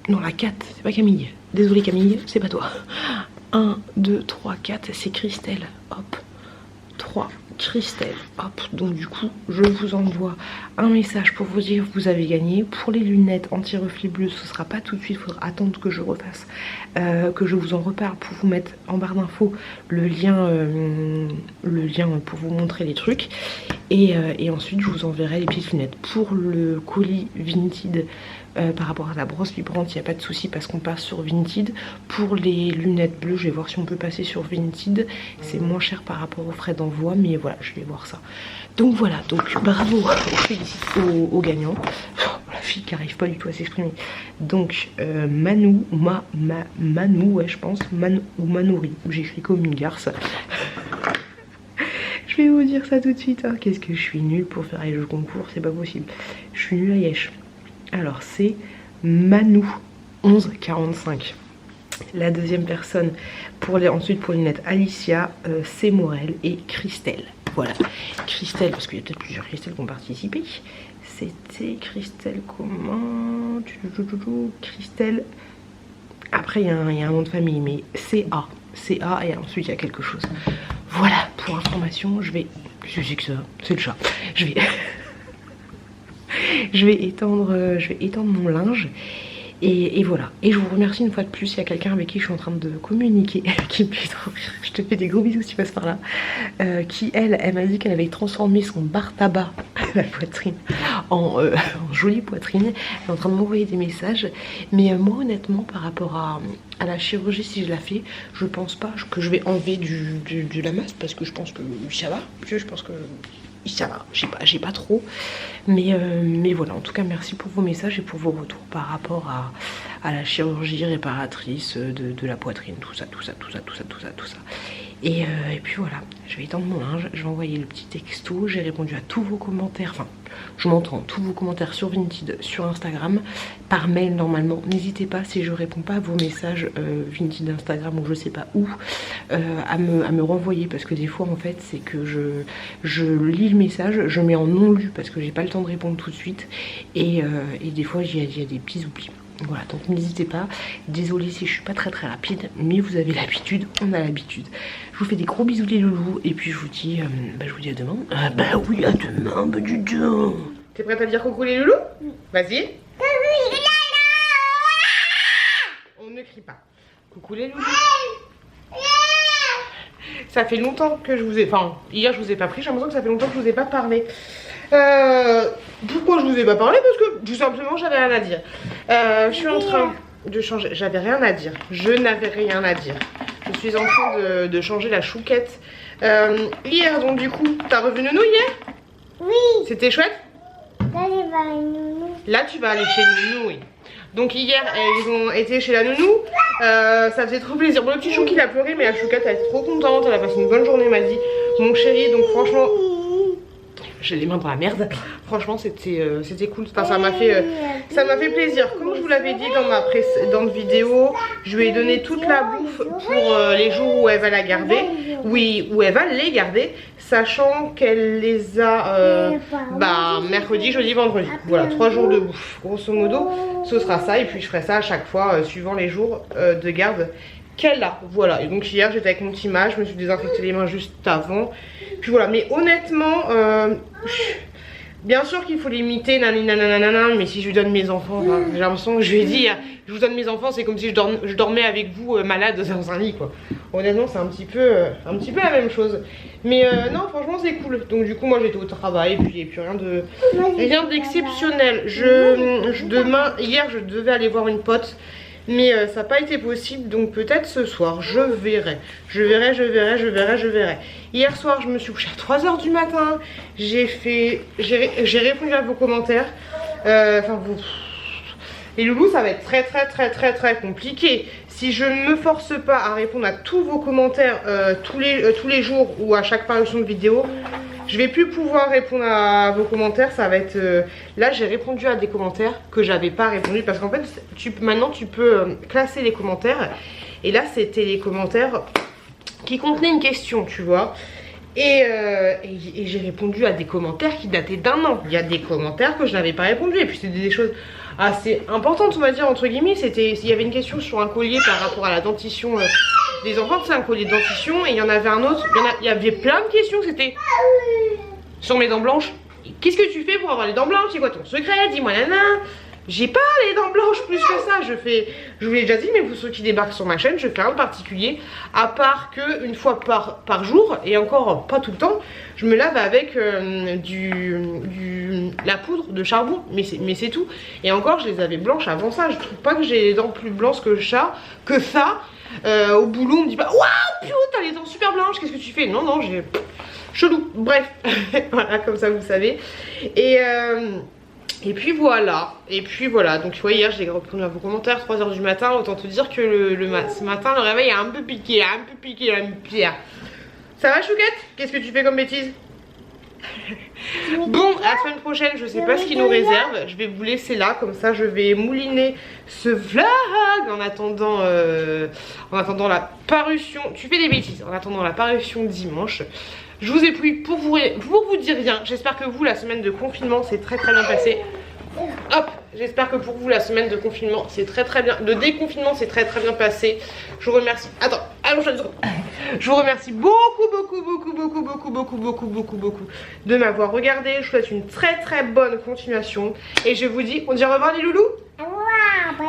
Non, la 4, c'est pas Camille. Désolée, Camille, c'est pas toi. 1, 2, 3, 4, c'est Christelle. Hop. 3, Christelle. Hop. Donc, du coup, je vous envoie un message pour vous dire que vous avez gagné. Pour les lunettes anti-reflet bleu, ce sera pas tout de suite. Il faudra attendre que je refasse. Que je vous en reparle pour vous mettre en barre d'infos le lien pour vous montrer les trucs. Et ensuite, je vous enverrai les petites lunettes. Pour le colis Vinted, par rapport à la brosse vibrante, il n'y a pas de souci parce qu'on passe sur Vinted. Pour les lunettes bleues, je vais voir si on peut passer sur Vinted. C'est moins cher par rapport aux frais d'envoi, mais voilà, je vais voir ça. Donc voilà, donc bravo aux gagnants. La fille qui n'arrive pas du tout à s'exprimer. Donc Manou, Manou, ouais je pense, ou Manouri, j'écris comme une garce. Je vais vous dire ça tout de suite, hein. Qu'est-ce que je suis nulle pour faire les jeux concours, c'est pas possible. Je suis nulle à Yesh. Alors c'est Manou 1145. La deuxième personne, ensuite pour les lunettes, Alicia, C. Morel et Christelle. Voilà, Christelle, parce qu'il y a peut-être plusieurs Christelle qui ont participé. C'était Christelle comment? Christelle. Après il y a un nom de famille, mais CA. CA et ensuite il y a quelque chose. Voilà, pour information, je vais... Qu'est-ce que c'est que ça? C'est le chat. Je vais étendre mon linge. Et voilà. Et je vous remercie une fois de plus. Il y a quelqu'un avec qui je suis en train de communiquer, qui me fait trop rire. Je te fais des gros bisous si tu passes par là. Qui elle m'a dit qu'elle avait transformé son bar tabac à la poitrine en jolie poitrine. Elle est en train de m'envoyer des messages. Mais moi honnêtement par rapport à la chirurgie, si je la fais, je pense pas que je vais enlever de la masse parce que je pense que ça va. Je pense que ça va, j'ai pas trop. Mais voilà, en tout cas merci pour vos messages et pour vos retours par rapport à la chirurgie réparatrice de la poitrine, tout ça. Et puis voilà, je vais étendre mon linge, je vais envoyer le petit texto, j'ai répondu à tous vos commentaires, enfin je m'entends, tous vos commentaires sur Vinted, sur Instagram, par mail normalement. N'hésitez pas, si je réponds pas à vos messages Vinted Instagram ou je sais pas où, à me renvoyer, parce que des fois en fait c'est que je lis le message, je mets en non lu parce que j'ai pas le temps de répondre tout de suite, et des fois il y a des petits oublis. Voilà, donc n'hésitez pas. Désolée si je suis pas très rapide, mais vous avez l'habitude, on a l'habitude. Je vous fais des gros bisous les loulous, et puis je vous dis à demain. Ah bah oui, à demain, bah du tout. T'es prête à dire coucou les loulous? Vas-y. On ne crie pas. Coucou les loulous. Ça fait longtemps que je vous ai... Enfin, hier je vous ai pas pris, j'ai l'impression que ça fait longtemps que je vous ai pas parlé. Pourquoi je vous ai pas parlé? Parce que tout simplement j'avais rien à dire. Je suis en train de changer. J'avais rien à dire. Je n'avais rien à dire. Je suis en train de changer la chouquette. Hier, donc du coup, t'as revu Nounou hier? Oui. C'était chouette? Là, je vais à Nounou. Là, tu vas aller chez Nounou, oui. Donc hier, ils ont été chez la Nounou. Ça faisait trop plaisir. Bon, le petit chou qui a pleuré, mais la chouquette, elle est trop contente. Elle a passé une bonne journée, m'a dit mon chéri. Donc franchement... J'ai les mains dans la merde. Franchement, c'était cool. Enfin, ça m'a fait plaisir. Comme je vous l'avais dit dans ma précédente vidéo, je lui ai donné toute la bouffe pour les jours où elle va la garder. Oui, où elle va les garder, sachant qu'elle les a mercredi, jeudi, vendredi. Voilà, 3 jours de bouffe. Grosso modo, ce sera ça. Et puis je ferai ça à chaque fois, suivant les jours de garde qu'elle a. Voilà, et donc hier j'étais avec mon petit mage, je me suis désinfecté les mains juste avant. Puis voilà, mais honnêtement, bien sûr qu'il faut limiter, nanana, mais si je lui donne mes enfants, j'ai l'impression que je lui ai dit, je vous donne mes enfants, c'est comme si je dormais avec vous malade dans un lit quoi. Honnêtement, c'est un petit peu la même chose. Mais non, franchement, c'est cool. Donc du coup, moi j'étais au travail, et puis rien d'exceptionnel. Demain, hier, je devais aller voir une pote. Mais ça n'a pas été possible, donc peut-être ce soir, je verrai. Hier soir, je me suis couchée à 3 h du matin. J'ai répondu à vos commentaires. Les loulous, ça va être très compliqué. Si je ne me force pas à répondre à tous vos commentaires tous les jours ou à chaque parution de vidéo, je vais plus pouvoir répondre à vos commentaires. Ça va être... Là, j'ai répondu à des commentaires que j'avais pas répondu. Parce qu'en fait, maintenant, tu peux classer les commentaires. Et là, c'était les commentaires qui contenaient une question, tu vois. Et j'ai répondu à des commentaires qui dataient d'1 an. Il y a des commentaires que je n'avais pas répondu. Et puis, c'était des choses assez importantes, on va dire, entre guillemets. Il y avait une question sur un collier par rapport à la dentition... des enfants, c'est un collier de dentition, et il y en avait un autre, il y avait plein de questions, c'était sur mes dents blanches. Qu'est-ce que tu fais pour avoir les dents blanches? C'est quoi ton secret? Dis-moi nana. J'ai pas les dents blanches plus que ça. Je vous l'ai déjà dit, mais pour ceux qui débarquent sur ma chaîne, je fais rien de particulier, à part que une fois par jour, et encore pas tout le temps, je me lave avec la poudre de charbon, mais c'est tout. Et encore, je les avais blanches avant ça. Je trouve pas que j'ai les dents plus blanches que ça. Au boulot, on me dit pas waouh, putain, t'as les dents super blanches, qu'est-ce que tu fais? Non, j'ai chelou. Bref, voilà, comme ça vous savez. Et puis voilà. Donc tu vois, hier j'ai répondu à vos commentaires 3 h du matin. Autant te dire que ce matin, le réveil a un peu piqué, la pierre. Ça va chouquette? Qu'est-ce que tu fais comme bêtise? Bon, la semaine prochaine, je sais pas ce qui nous réserve. Je vais vous laisser là, comme ça je vais mouliner ce vlog en attendant la parution. Tu fais des bêtises. En attendant la parution dimanche. Je vous ai pris pour vous dire rien. J'espère que vous, la semaine de confinement, c'est très bien passé. Hop, j'espère que pour vous, la semaine de confinement, c'est très bien. Le déconfinement, c'est très bien passé. Je vous remercie. Attends, allons-y une seconde. Je vous remercie beaucoup de m'avoir regardé. Je vous souhaite une très bonne continuation. Et je vous dis, on dit au revoir les loulous.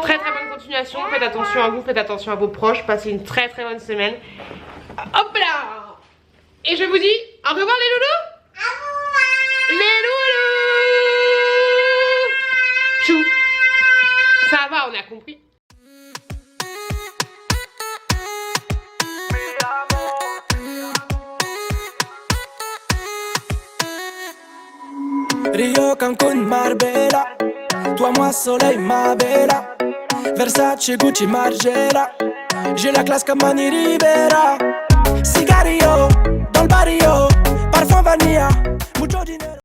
Très bonne continuation. Faites attention à vous, faites attention à vos proches. Passez une très bonne semaine. Hop là. Et je vous dis, au revoir les loulous. Les loulous. Chou. Ça va, on a compris. Rio, Cancun, Marbella. Toi, moi, soleil, ma bella. Versace, Gucci, Margiela. J'ai la classe comme Manny Rivera. Cigarillo, dans le barrio. Parfum vanilla, mucho dinero.